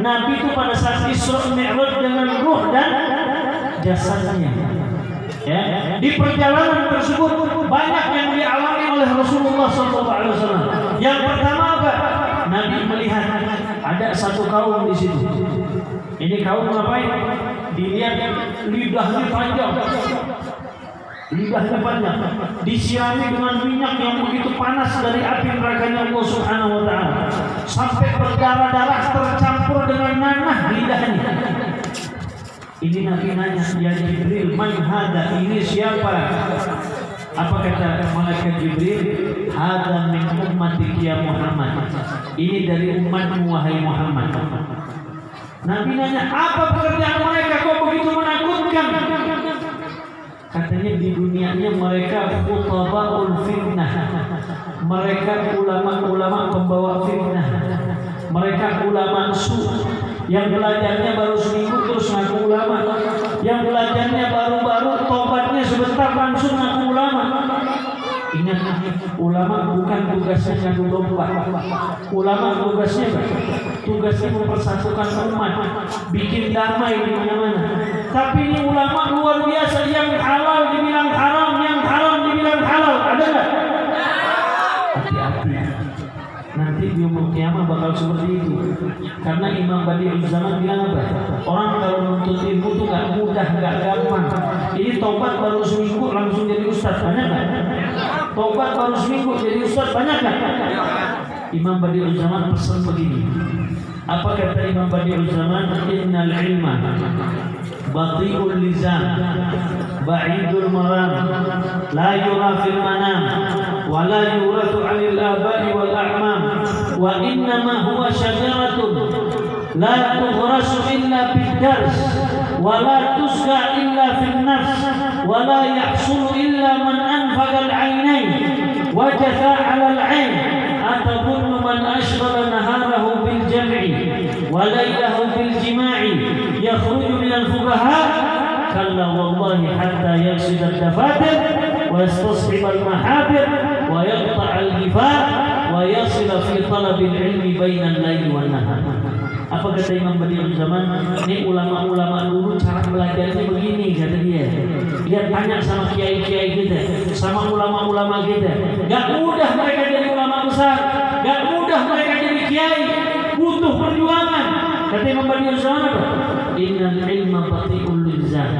Nabi itu pada saat Isra Mi'raj dengan ruh dan jasadnya. Ya, di perjalanan tersebut banyak yang dialami oleh Rasulullah SAW. Yang pertama apa? Nabi melihat ada satu kaum di situ. Ini kaum ngapain? Dilihat lidahnya panjang, disirami dengan minyak yang begitu panas dari api nerakanya Allah Subhanahu Wa Taala, sampai berdarah-darah tercampur dengan nanah lidahnya. Ini Nabi nanya, ya Jibril, man hada, ini siapa? Apa kata malaikat Jibril? Hada min ummatik ya Muhammad. Ini dari umatmu wahai Muhammad. Nabi nanya, apa pekerjaan mereka kok begitu menakutkan? Katanya di dunianya mereka khutabaul fitnah. Mereka ulama-ulama pembawa fitnah. Mereka ulama su yang belajarnya baru seminggu terus ngaku ulama. Yang belajarnya baru-baru tobatnya sebentar langsung ngaku ulama. Ingat, ulama bukan tugasnya ngadu domba. Ulama tugasnya mempersatukan umat, bikin damai di mana-mana. Tapi ini ulama luar biasa, yang halal dibilang haram, yang haram dibilang halal. Ada nggak? Hati-hati. Nanti di umur kiamat bakal seperti itu. Karena Imam Badi'ul Zaman bilang apa? Orang kalau menuntut ilmu itu nggak mudah, nggak gampang. Ini tobat baru seminggu langsung jadi ustaz, banyak nggak? Tobat baru seminggu jadi ustaz, banyak nggak? Imam Badi'ul Zaman pesan begini. Apa kata Imam Badi'ul Zaman? Innal ilma bati'ul lisan, ba'idul maram, la yura fil manam, wa la yuratu 'anil aba'i wal a'mam, wa innama huwa syajaratun la tughrasu illa bid dars, wa la tusqa illa fil nafs, wa la yahsulu illa man anfaqa al-'aynayn wa jatha 'ala al-'ayn. Atadhunnu man ashghala naharahu bil jam'i wa laylahu bil jima'i yakhruju min al-fuqaha kalla wallahi hatta yaghsid ad-dafatir wa yastasbib al-mahabir wa yaqta' al-ghifar wa yasil fi talab al-ilmi baina al-layli wan nahar. Apa kata Imam Badi'ul Zaman? Ini ulama-ulama dulu cara belajarnya begini, kata dia. Dia tanya sama kiai-kiai kita, sama ulama-ulama kita. Gak mudah mereka jadi ulama besar, gak mudah mereka jadi kiai, butuh perjuangan. Kata Imam Badi'ul Zaman apa? Innal ilma bati'ul lisan.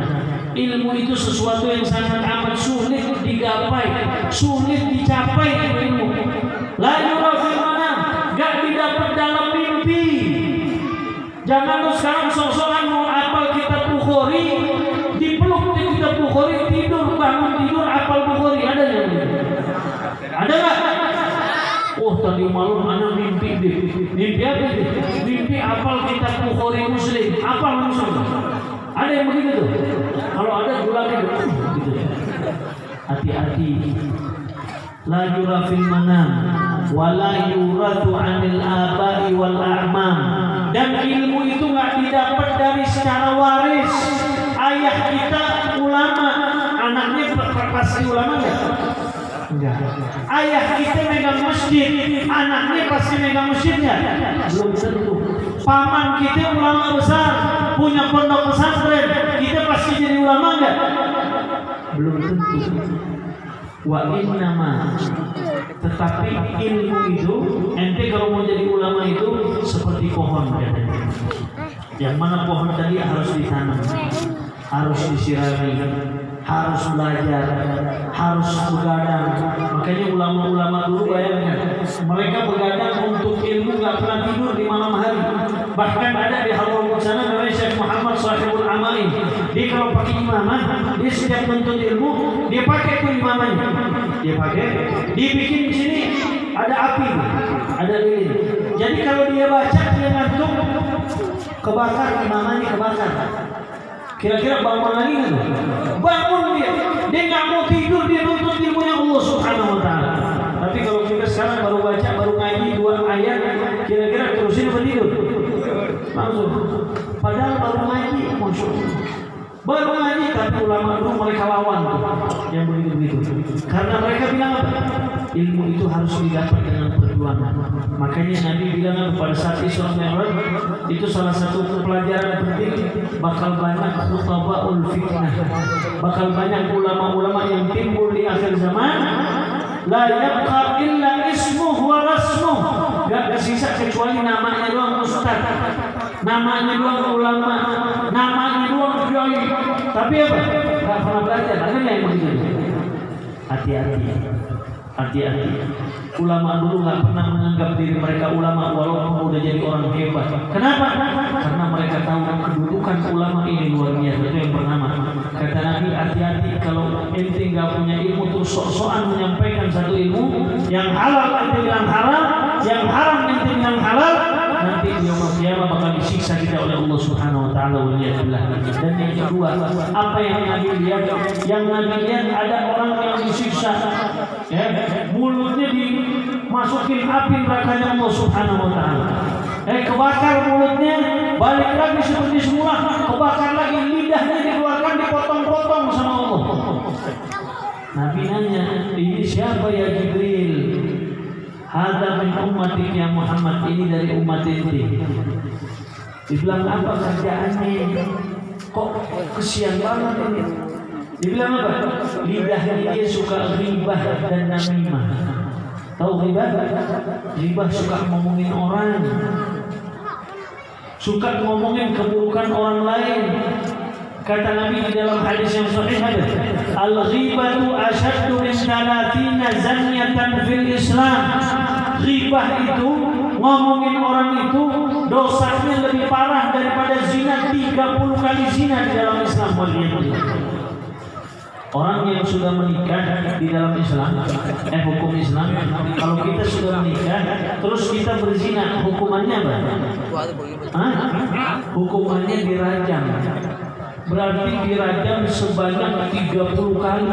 Ilmu itu sesuatu yang sangat amat sulit digapai, sulit dicapai ilmu. La yura fil manam, gak didapat dalam mimpi. Jangan lu sekarang sok-sokan mau apal kitab Bukhari, dipeluk di kitab Bukhari, tidur bangun tidur apal Bukhari. Ada nggak? Ada nggak? Oh tadi malam ana mimpi deh. Mimpi apa deh? Mimpi apal kitab Bukhari Muslim. Apal langsung. Ada yang begitu tuh? Kalau ada julangnya gitu. Hati-hati. La yura fil manam wa la yuratu 'anil aba'i wal a'mam. Dan ilmu itu nggak didapat dari secara waris. Ayah kita ulama, anaknya pasti ulama nggak? Enggak. Ayah kita megang masjid, anaknya pasti megang masjidnya? Belum tentu. Paman kita ulama besar, punya pondok pesantren, kita pasti jadi ulama nggak? Belum tentu. Wa innama, tetapi ilmu itu, ente kalau mau jadi ulama itu seperti pohon katanya. Yang mana pohon tadi harus ditanam, harus disirami, harus belajar, harus begadang. Makanya ulama-ulama dulu bayangkan, mereka begadang untuk ilmu, nggak pernah tidur di malam hari. Bahkan ada di Hadramaut sana namanya Syekh Muhammad Shahibul Amain. Dia kalau pakai imamah, dia setiap menuntut ilmu, dia pakai tuh imamahnya. Dia pakai, dibikin di sini ada api, ada lilin. Jadi kalau dia baca dia ngantuk, kebakar imamahnya kebakar. Kira-kira bangun lagi nggak? Bangun dia nggak mau tidur, dia nuntut ilmunya Allah Subhanahu Wa Taala. Tapi kalau kita sekarang baru baca, baru ngaji 2 ayat, kira-kira terusin apa tidur? Langsung. Padahal baru ngaji, masya Allah. Baru ngaji, tapi ulama dulu mereka lawan tuh, yang begitu-begitu. Karena mereka bilang apa? Ilmu itu harus didapat dengan perjuangan. Makanya Nabi bilang pada saat Isra Mi'raj, itu salah satu pelajaran penting, bakal banyak khutabaul fitnah, bakal banyak ulama-ulama yang timbul di akhir zaman. La yabqa illa ismuh wa rasmuh, gak tersisa kecuali namanya doang ustaz, namanya doang ulama, namanya doang kiai. Tapi apa? Gak pernah belajar. Ada yang begitu. Hati-hati. Hati-hati. Ulama dulu nggak pernah menganggap diri mereka ulama walaupun udah jadi orang hebat. Kenapa? Karena mereka tahu kedudukan ulama ini luar biasa. Itu yang pertama. Kata Nabi, hati-hati kalau ente nggak punya ilmu terus sok-sokan menyampaikan satu ilmu yang halal ente bilang haram, yang haram ente bilang halal, nanti di yaumul qiyamah bakal disiksa kita oleh Allah Subhanahu Wa Taala. Waliyadillah. Dan yang kedua, apa yang Nabi lihat? Yang Nabi lihat ada orang yang disiksa, ya, mulutnya dimasukin api nerakanya Allah Subhanahu Wa Taala. Kebakar mulutnya, balik lagi seperti semula, kebakar lagi, lidahnya dikeluarkan, dipotong-potong sama Allah. Nabi nanya, ini siapa? siapa ya Jibril? Hadza min ummatik ya Muhammad, ini dari umat inti. Dibilang apa kerjaannya? Kok kesian banget ini? Dibilang apa? Lidahnya dia suka ghibah dan namimah. Tahu ghibah? Ghibah suka ngomongin orang, suka ngomongin keburukan orang lain. Kata Nabi di dalam hadis yang sahih ada, al-ghibatu asyaddu min 30 zanyatan fil Islam. Ghibah itu, ngomongin orang itu, dosanya lebih parah daripada zina, 30 kali zina di dalam Islam. Orang yang sudah menikah di dalam Islam, hukum Islam, kalau kita sudah menikah, terus kita berzina, hukumannya apa? Hukumannya dirajam. Berarti dirajam sebanyak 30 kali,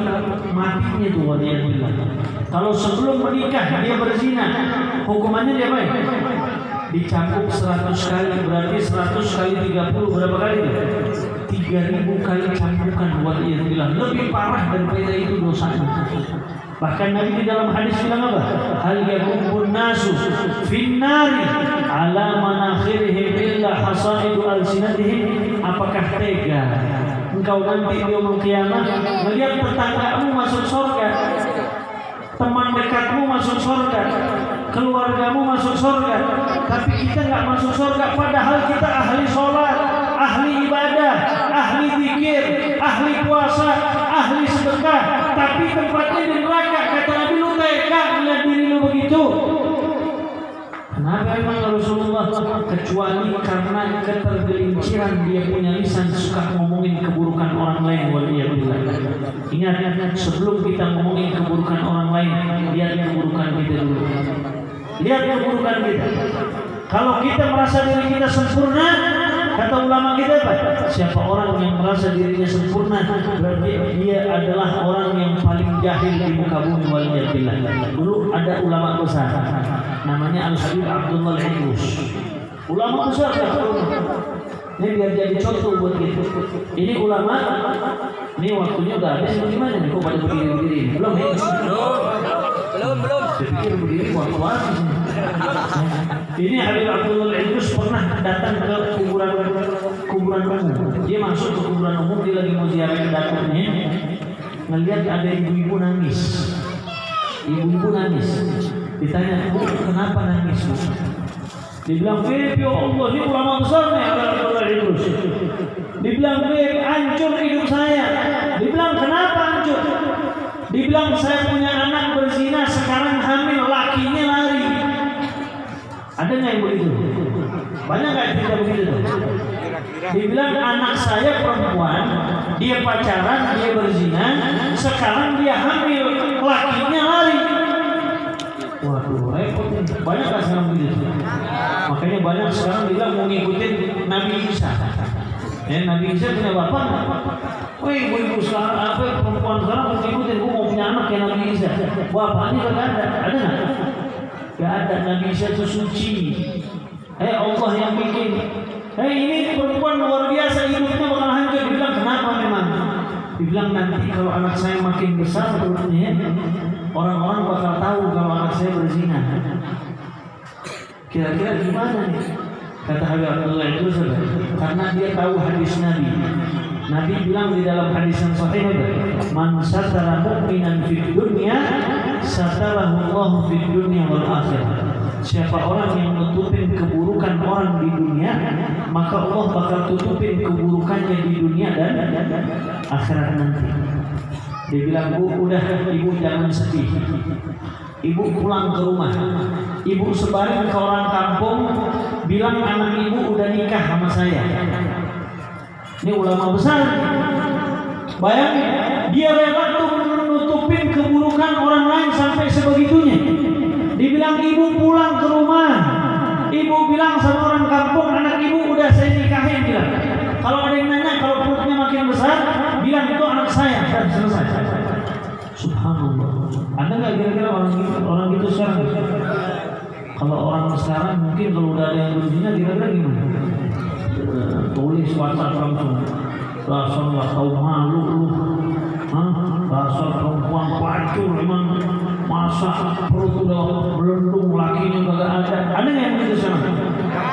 matinya tuh dia bilang. Kalau sebelum menikah dia berzina, hukumannya dia apa? Dicambuk 100 kali, berarti 100 kali 30 berapa kali? 3000 kali cambukan. Dia bilang lebih parah daripada itu dosanya. Bahkan Nabi di dalam hadis bilang apa? Hal yakumun nasu finnari ala manakhirihim illa hasaidu alsinatihim. Apakah tega engkau nanti di yaumul qiyamah melihat tetanggamu masuk surga, teman dekatmu masuk surga, keluargamu masuk surga, tapi kita nggak masuk surga, padahal kita ahli sholat, ahli ibadah, ahli zikir, ahli puasa, ahli sedekah, tapi tempatnya di neraka. Kata Nabi, lu tega melihat diri lu begitu? Kenapa emang Rasulullah? Kecuali karena ketergelinciran dia punya lisan, suka ngomongin keburukan orang lain. Waliyadillah. Ingat, sebelum kita ngomongin keburukan orang lain, lihat keburukan kita dulu. Lihat keburukan kita. Kalau kita merasa diri kita sempurna, kata ulama kita apa? Siapa orang yang merasa dirinya sempurna, berarti dia adalah orang yang paling jahil di muka bumi. Waliyadillah. Dulu ada ulama besar, namanya Al-Habib Abdullah Al-Idrus. Ulama besar. Ini biar jadi contoh buat kita. Ini ulama. Ini waktunya udah habis. Gimana nih? Kok pada berdiri-berdiri? Belum ya? Belum. Saya pikir berdiri waktu-waktu. Ini Habib Abdullah Al-Idrus pernah datang ke kuburan umum. Dia masuk ke kuburan umum, dia lagi mau ziarah dapurnya, ngelihat ada ibu-ibu nangis. Ditanya, "Bu, kenapa nangis, Bu?" Dibilang, "Beb, ya Allah, ini ulama besar nih Abdullah Al-Idrus." Dibilang, "Beb, hancur hidup saya." Dibilang, "Kenapa hancur?" Dibilang, "Saya punya anak berzina, sekarang hamil, lakinya lari." Ada nggak yang begitu? Banyak nggak cerita begitu? Dibilang, "Anak saya perempuan, dia pacaran, dia berzina, sekarang dia hamil, lakinya lari." Waduh, repot nih. Banyak nggak sekarang begitu? Makanya banyak sekarang bilang mau ngikutin Nabi Isa. Nabi Isa punya bapak nggak? Woi, ibu sekarang apa perempuan sekarang mau ngikutin, gua mau punya anak kayak Nabi Isa. Bapaknya nggak ada nggak? Gak ada. Nabi Isa itu suci. Allah yang bikin. Ini perempuan luar biasa, hidupnya bakal hancur. Dibilang, "Kenapa memang?" Dibilang, "Nanti kalau anak saya makin besar perutnya, orang-orang bakal tahu kalau anak saya berzina." Kira-kira gimana nih? Kata Habib Abdullah itu, karena dia tahu hadis Nabi. Nabi bilang di dalam hadis yang sahih, "Man satara mu'minan fid dunya, satarahu Allah fid dunya wal akhirah." Siapa orang yang nutupin keburukan orang di dunia, maka Allah bakal tutupin keburukannya di dunia dan akhirat nanti. Dia bilang, "Bu, udah, ibu jangan sedih. Ibu pulang ke rumah. Ibu sebarin ke orang kampung, bilang anak ibu udah nikah sama saya." Ini ulama besar. Bayangin, dia rela tuh menutupin keburukan orang lain sampai sebegitunya. Dibilang, "Ibu pulang ke rumah. Ibu bilang sama orang kampung, anak ibu udah saya nikahin." Bilang, kalau ada yang nanya, kalau perutnya makin besar, bilang itu anak saya. Dan selesai. Subhanallah. Ada nggak kira-kira orang gitu sekarang? Kalau orang sekarang mungkin kalau udah ada yang berzina, kira-kira gimana? Tulis WhatsApp langsung. Langsung nggak tahu malu lu. dasar perempuan pacul memang masa perut udah belendung lakinya kagak ada. Ada nggak yang begitu sana?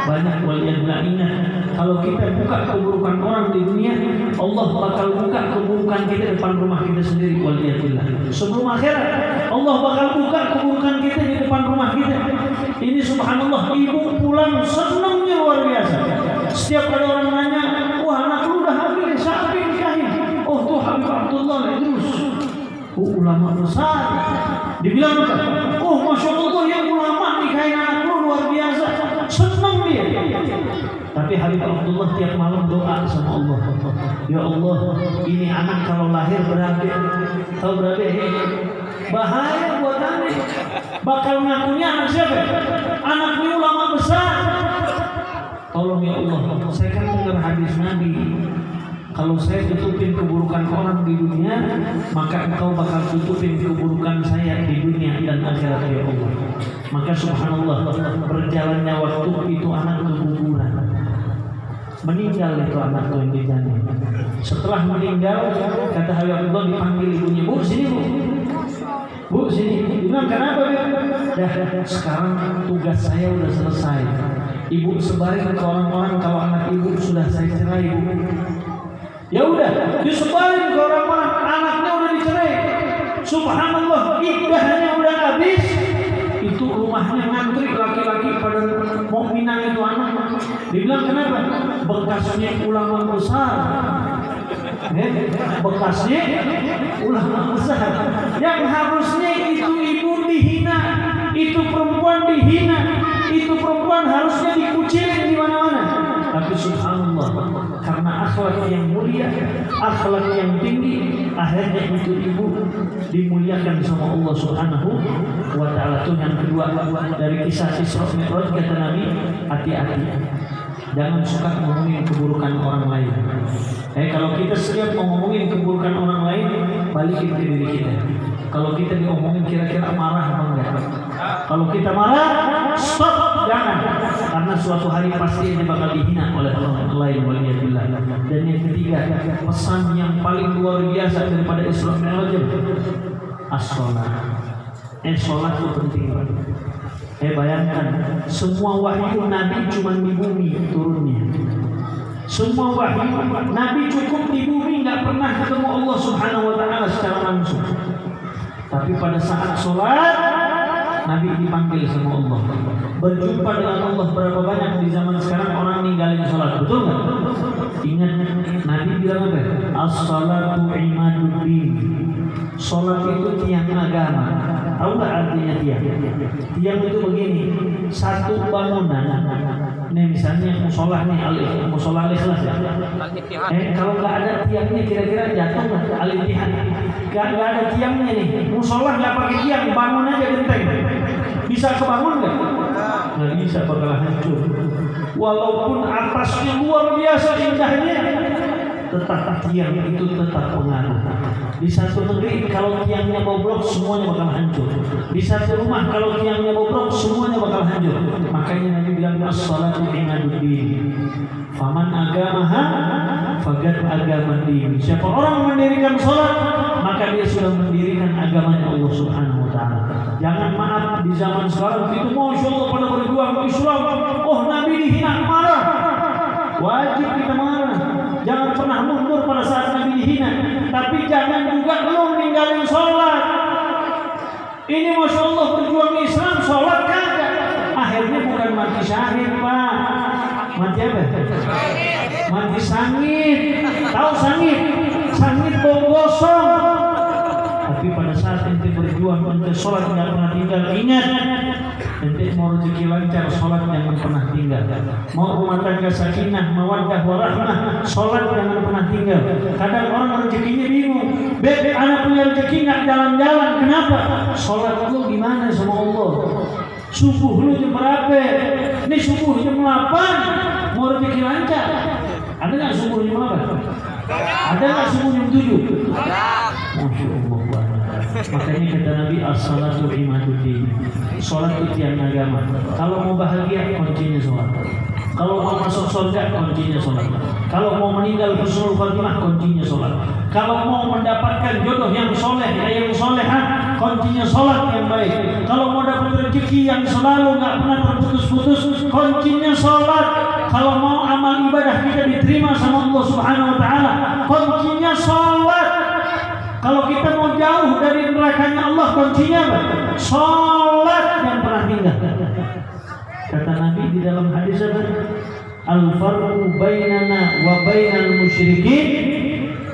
Banyak. Waliyadillah. Ingat, kalau kita buka keburukan orang di dunia, Allah bakal buka keburukan kita depan rumah kita sendiri. Waliyadillah. Sebelum akhirat, Allah bakal buka keburukan kita di depan rumah kita. Ini subhanallah, ibu pulang senangnya luar biasa. Setiap ada orang nanya, wah anak lu udah hamil, siapa yang nikahin? Oh tuh Habib Abdullah Idrus. Oh ulama besar. Dibilang apa? Oh masya Allah yang ulama nikahin anak lu luar biasa. Senang dia. Tapi Habib Abdullah tiap malam doa sama Allah. Ya Allah, ini anak kalau lahir berabe, tahu berabe? Bahaya buat anak. Bakal ngakunya anak siapa? Anaknya ulama besar. Tolong ya Allah, saya kan dengar hadis Nabi. Kalau saya tutupin keburukan orang di dunia, maka engkau bakal tutupin keburukan saya di dunia dan akhirat ya Allah. Maka subhanallah, berjalannya waktu itu anak keguguran. Meninggal itu anak tuh yang dijanin. Setelah meninggal, kata Habib Abdullah dipanggil ibunya, Bu sini Bu. Bu sini. Bilang kenapa? Dah sekarang tugas saya udah selesai. Ibu sebarin ke orang-orang kalau anak ibu sudah saya cerai Bu. Ya udah, disebarin ke orang-orang anaknya udah dicerai. Subhanallah, iddahnya udah habis. Itu rumahnya ngantri laki-laki pada mau minang itu anak. Dibilang kenapa? Bekasnya ulama besar. Bekasnya ulama besar. Yang harusnya itu ibu dihina, itu perempuan dihina, itu perempuan harusnya dikucilin di mana-mana. Tapi subhanallah, karena akhlak yang mulia, akhlak yang tinggi, akhirnya itu ibu dimuliakan sama Allah Subhanahu wa ta'ala. Itu yang kedua dari kisah Isra Mi'raj, kata Nabi, hati-hati, jangan suka ngomongin keburukan orang lain. Kalau kita setiap ngomongin keburukan orang lain, balikin ke diri kita. Kalau kita diomongin kira-kira marah apa enggak? Kalau kita marah, stop, jangan. Karena suatu hari pasti dia bakal dihina oleh orang lain. Waliyadillah. Dan yang ketiga, pesan yang paling luar biasa daripada Isra Mi'raj, as-sholat. Sholat itu penting. Bayangkan, semua wahyu Nabi cuma di bumi turunnya. Semua wahyu Nabi cukup di bumi, nggak pernah ketemu Allah Subhanahu wa ta'ala secara langsung. Tapi pada saat sholat, Nabi dipanggil sama Allah. Berjumpa dengan Allah. Berapa banyak di zaman sekarang orang ninggalin sholat, betul nggak? Ingat Nabi bilang apa? As-salatu imaduddin. Sholat itu tiang agama. Tahu nggak artinya tiang? Tiang itu begini, satu bangunan. Nih misalnya musola nih, musola al-ikhlas ya. Kalau nggak ada tiangnya kira-kira jatuh nggak? Al-ittihad. Nggak ada tiangnya nih. Musola nggak pakai tiang, bangun aja genteng. Bisa kebangun nggak? Nggak bisa, bakal hancur. Walaupun atasnya luar biasa indahnya, tetap tiang itu tetap pengaruh. Di satu negeri kalau tiangnya bobrok semuanya bakal hancur. Di satu rumah kalau tiangnya bobrok semuanya bakal hancur. Makanya Nabi bilang as-salatu imaduddin. Faman agamaha faqad agamaddin. Siapa orang mendirikan salat, maka dia sudah mendirikan agamanya Allah Subhanahu wa ta'ala. Jangan maaf di zaman sekarang itu masya Allah pada berjuang Islam. Oh Nabi dihina, marah. Wajib kita marah. Jangan pernah mundur pada saat Nabi dihina. Tapi jangan juga lu ninggalin sholat. Ini masya Allah berjuang Islam, sholat kagak. Akhirnya bukan mati syahid Pak. Mati apa? Mati sangit. Tahu sangit? Sangit bau gosong. Tapi pada saat ente berjuang untuk sholat jangan pernah tinggal. Ingat, ente mau rezeki lancar, sholat jangan pernah tinggal. Mau rumah tangga sakinah, mawaddah, warahmah, sholat jangan pernah tinggal. Kadang orang rezekinya bingung, beb anak punya rezeki nggak jalan-jalan, kenapa? Sholat lu gimana sama Allah? Subuh lu jam berapa? Ini subuh jam 8, mau rezeki lancar. Ada nggak subuh jam 8? Ada nggak subuh jam 7? Masya Allah. Makanya kata Nabi as-salatu imaduddin. Sholat itu tiang agama. Kalau mau bahagia kuncinya sholat. Kalau mau masuk surga, kuncinya sholat. Kalau mau meninggal husnul khatimah, kuncinya sholat. Kalau mau mendapatkan jodoh yang soleh, yang solehah, kuncinya sholat yang baik. Kalau mau dapat rezeki yang selalu nggak pernah terputus-putus, kuncinya sholat. Kalau mau amal ibadah kita diterima sama Allah Subhanahu Wa Taala, kuncinya sholat. Kalau kita mau jauh dari nerakanya Allah, kuncinya apa? Sholat yang pernah tinggal. Kata Nabi di dalam hadis apa? Al-farqu bainana wa bainal musyrikin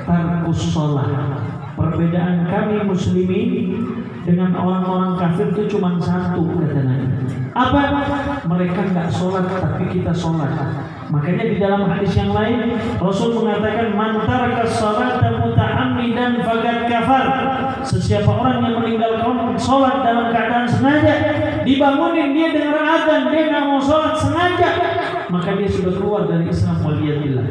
tarkus sholat. Perbedaan kami muslimin dengan orang-orang kafir itu cuma satu, kata Nabi. Apa? Mereka nggak sholat tapi kita sholat. Makanya di dalam hadis yang lain Rasul mengatakan man taraka sholata muta'ammidan faqad kafar. Sesiapa orang yang meninggalkan sholat dalam keadaan sengaja, dibangunin dia dengar azan, dia nggak mau sholat sengaja, maka dia sudah keluar dari Islam, waliyadillah.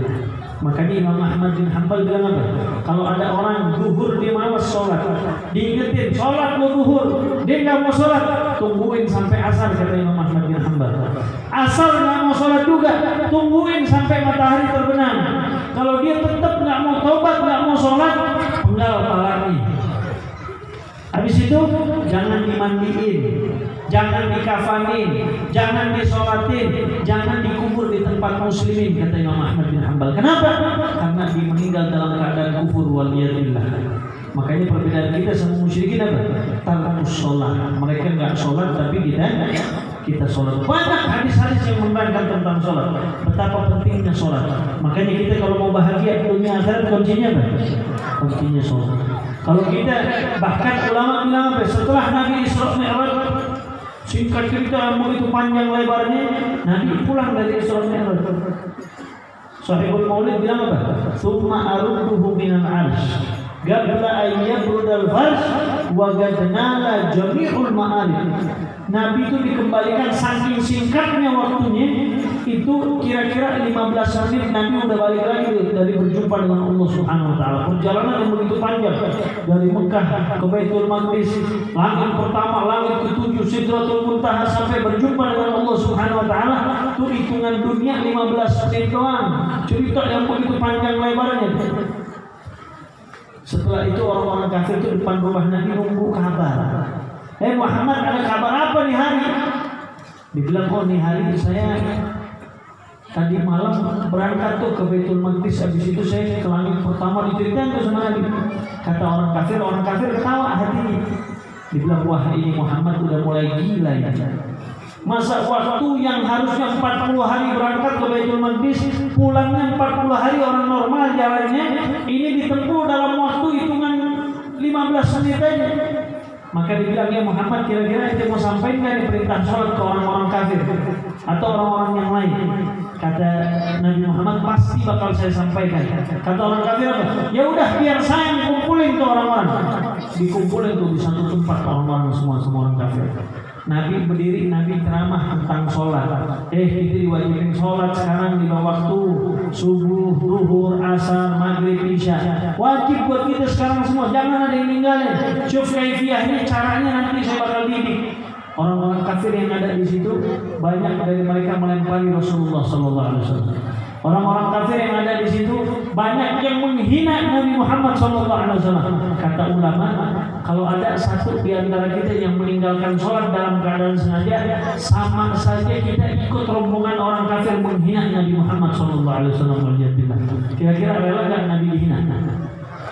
Makanya Imam Ahmad bin Hanbal bilang apa? Kalau ada orang zuhur dia malas sholat, diingetin sholat mau zuhur, dia nggak mau sholat, tungguin sampai asar, kata Imam Ahmad bin Hanbal. Asar nggak mau sholat juga, tungguin sampai matahari terbenam. Kalau dia tetap nggak mau taubat, nggak mau sholat, penggal palanya. Habis itu jangan dimandiin, jangan dikafanin, jangan disolatin, jangan dikubur di tempat muslimin, kata Imam Ahmad bin Hanbal. Kenapa? Karena dia meninggal dalam keadaan kufur, waliyadillah. Makanya perbedaan kita sama musyrikin apa? Tarkus sholat. Mereka nggak sholat tapi kita sholat. Banyak hadis-hadis yang menerangkan tentang sholat, betapa pentingnya sholat. Makanya kita kalau mau bahagia dunia akhirat, kuncinya apa? Kuncinya sholat. Kalau kita, bahkan ulama bilang apa? Setelah Nabi Isra Mi'raj, singkat cerita begitu panjang lebarnya, Nabi pulang dari Isra Mi'raj. Sahihul Maulid bilang apa? Tsumma arudduhu minal 'arsy qabla an yabrudal farsh wa gadnala jami'ul ma'arif. Nabi itu dikembalikan saking singkatnya waktunya, itu kira-kira 15 menit Nabi udah balik lagi dari berjumpa dengan Allah Subhanahu Wa Taala. Perjalanan yang begitu panjang dari Mekah ke Baitul Maqdis, langit pertama, langit ketujuh, Sidratul Muntaha, sampai berjumpa dengan Allah Subhanahu Wa Taala. Itu hitungan dunia 15 menit doang. Cerita yang begitu panjang lebarnya. Setelah itu orang-orang kafir itu depan rumah Nabi nunggu kabar. Muhammad, ada kabar apa nih hari? Dibilang, oh nih hari saya tadi malam berangkat tuh ke Baitul Maqdis, habis itu saya ke langit pertama, diceritain tuh sama Nabi. Kata orang kafir ketawa hatinya. Dibilang, wah ini Muhammad udah mulai gila ya. Masa waktu yang harusnya 40 hari berangkat ke Baitul Maqdis, pulangnya 40 hari orang normal jalannya, ini ditempuh dalam waktu hitungan 15 menit aja. Maka dibilang, ya Muhammad, kira-kira itu mau sampaikan nggak perintah sholat ke orang-orang kafir atau orang-orang yang lain? Kata Nabi Muhammad, pasti bakal saya sampaikan. Kata orang kafir apa? Ya udah, biar saya yang kumpulin tuh orang-orang. Dikumpulin tuh di satu tempat orang-orang semua orang kafir. Nabi berdiri, Nabi ceramah tentang sholat. Kita diwajibin sholat sekarang di waktu subuh, zuhur, asar, maghrib, isya. Wajib buat kita sekarang semua, jangan ada yang ninggalin. Syuf kaifiyahnya, caranya nanti saya bakal didik. Orang-orang kafir yang ada di situ, banyak dari mereka melempari Rasulullah SAW. Orang-orang kafir yang ada di situ, banyak yang menghina Nabi Muhammad SAW. Kata ulama, kalau ada satu di antara kita yang meninggalkan sholat dalam keadaan sengaja, sama saja kita ikut rombongan orang kafir menghina Nabi Muhammad SAW. Kira-kira rela nggak Nabi dihina?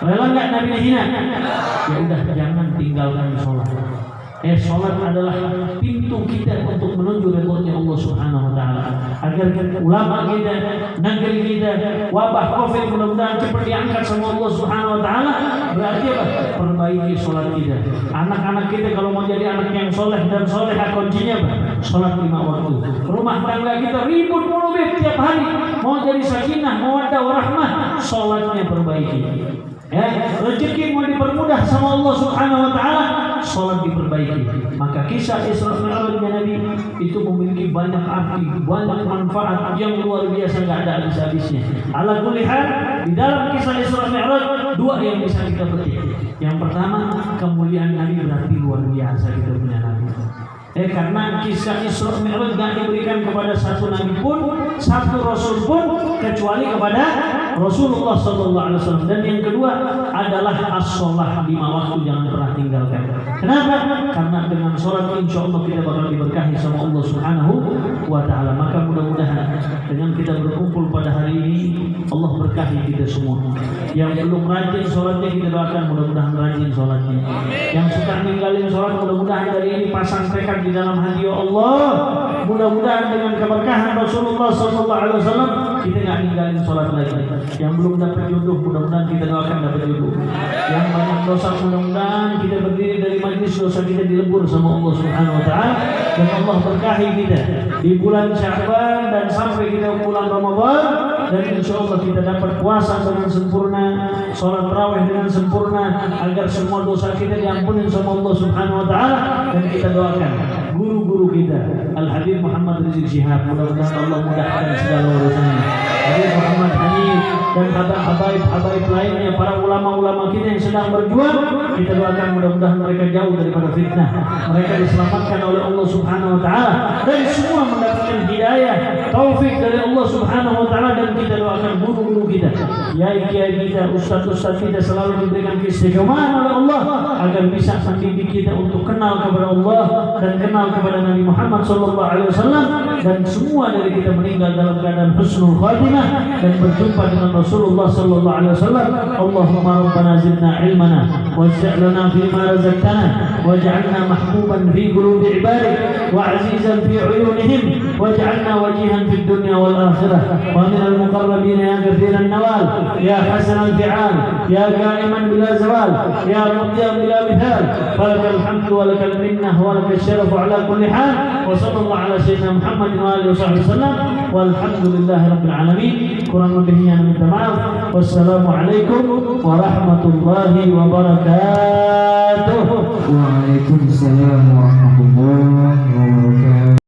Rela nggak Nabi dihina? Ya udah, jangan tinggalkan sholat. Sholat adalah pintu kita untuk menuju ridhonya Allah Subhanahu Wa Taala. Agar ulama kita, negeri kita, wabah COVID mudah-mudahan cepat diangkat sama Allah Subhanahu Wa Taala. Berarti apa? Perbaiki sholat kita. Anak-anak kita kalau mau jadi anak yang soleh dan solehah, kuncinya apa? Sholat 5 waktu. Rumah tangga kita ribut mulu tiap hari. Mau jadi sakinah, mawaddah warahmah, sholatnya perbaiki. Rezeki mau dipermudah sama Allah Subhanahu Wa Taala, sholat diperbaiki. Maka kisah Isra Mi'raj Nabi itu memiliki banyak arti, banyak manfaat yang luar biasa, nggak ada habis-habisnya. Ala kulli hal, di dalam kisah Isra Mi'raj 2 yang bisa kita petik. Yang pertama, kemuliaan Nabi berarti luar biasa kita punya Nabi. Karena kisah Isra Mi'raj gak diberikan kepada satu nabi pun, satu rasul pun, kecuali kepada Rasulullah SAW. Dan yang kedua adalah as-sholah, 5 waktu jangan pernah tinggalkan. Kenapa? Karena dengan sholat insya Allah kita bakal diberkahi sama Allah Subhanahu wa Ta'ala. Maka mudah-mudahan dengan kita berkumpul pada hari ini, Allah berkahi kita semua. Yang belum rajin sholatnya kita doakan mudah-mudahan rajin sholatnya. Yang suka ninggalin sholat mudah-mudahan dari ini pasang tekad di dalam hati, ya Allah, mudah-mudahan dengan keberkahan Rasulullah SAW kita nggak ninggalin sholat lagi. Yang belum dapat jodoh mudah-mudahan kita doakan dapat jodoh. Yang banyak dosa mudah-mudahan kita berdiri dari majlis dosa kita dilebur sama Allah Subhanahu Wa Taala, dan Allah berkahi kita di bulan Sya'ban dan sampai kita bulan Ramadan, dan insya Allah kita dapat puasa dengan sempurna, sholat tarawih dengan sempurna, agar semua dosa kita diampuni sama Allah Subhanahu Wa Taala. Dan kita doakan guru-guru kita, Al-Habib Muhammad Rizik Syihab, mudah-mudahan Allah mudahkan segala urusannya. Habib Muhammad Hanif dan habaib lainnya, para ulama-ulama kita yang sedang berjuang, kita doakan mudah-mudahan mereka jauh daripada fitnah, mereka diselamatkan oleh Allah Subhanahu Wa Taala, dan semua mendapatkan hidayah, taufik dari Allah Subhanahu Wa Taala. Dan kita doakan guru-guru kita, kiai-kiai kita, ustaz-ustaz kita selalu diberikan keistiqomahan oleh Allah agar bisa mendidik kita untuk kenal kepada Allah dan kenal kepada Nabi Muhammad SAW, dan semua dari kita meninggal dalam keadaan husnul khatimah dan berjumpa dengan Rasulullah SAW. Allahumma rabbana zidna ilmana waj'alna fi ma razaqtana waj'alna mahbuban fi qulubi ibadik wa azizan fi uyunihim waj'alna wajihan fid dunya wal akhirah wa min al muqarrabin ya kathiran nawal ya hasan al fi'al ya qa'iman bila zawal ya mudiyyan bila mithal falakal hamdu wa lakal minnah wa lakal syarafu ala kulli hal wa sallallahu ala sayyidina Muhammad wa alihi wasallam walhamdulillahi rabbil alamin. Kurang lebihnya minta maaf. Wassalamualaikum warahmatullahi wabarakatuh. Waalaikumsalam warahmatullahi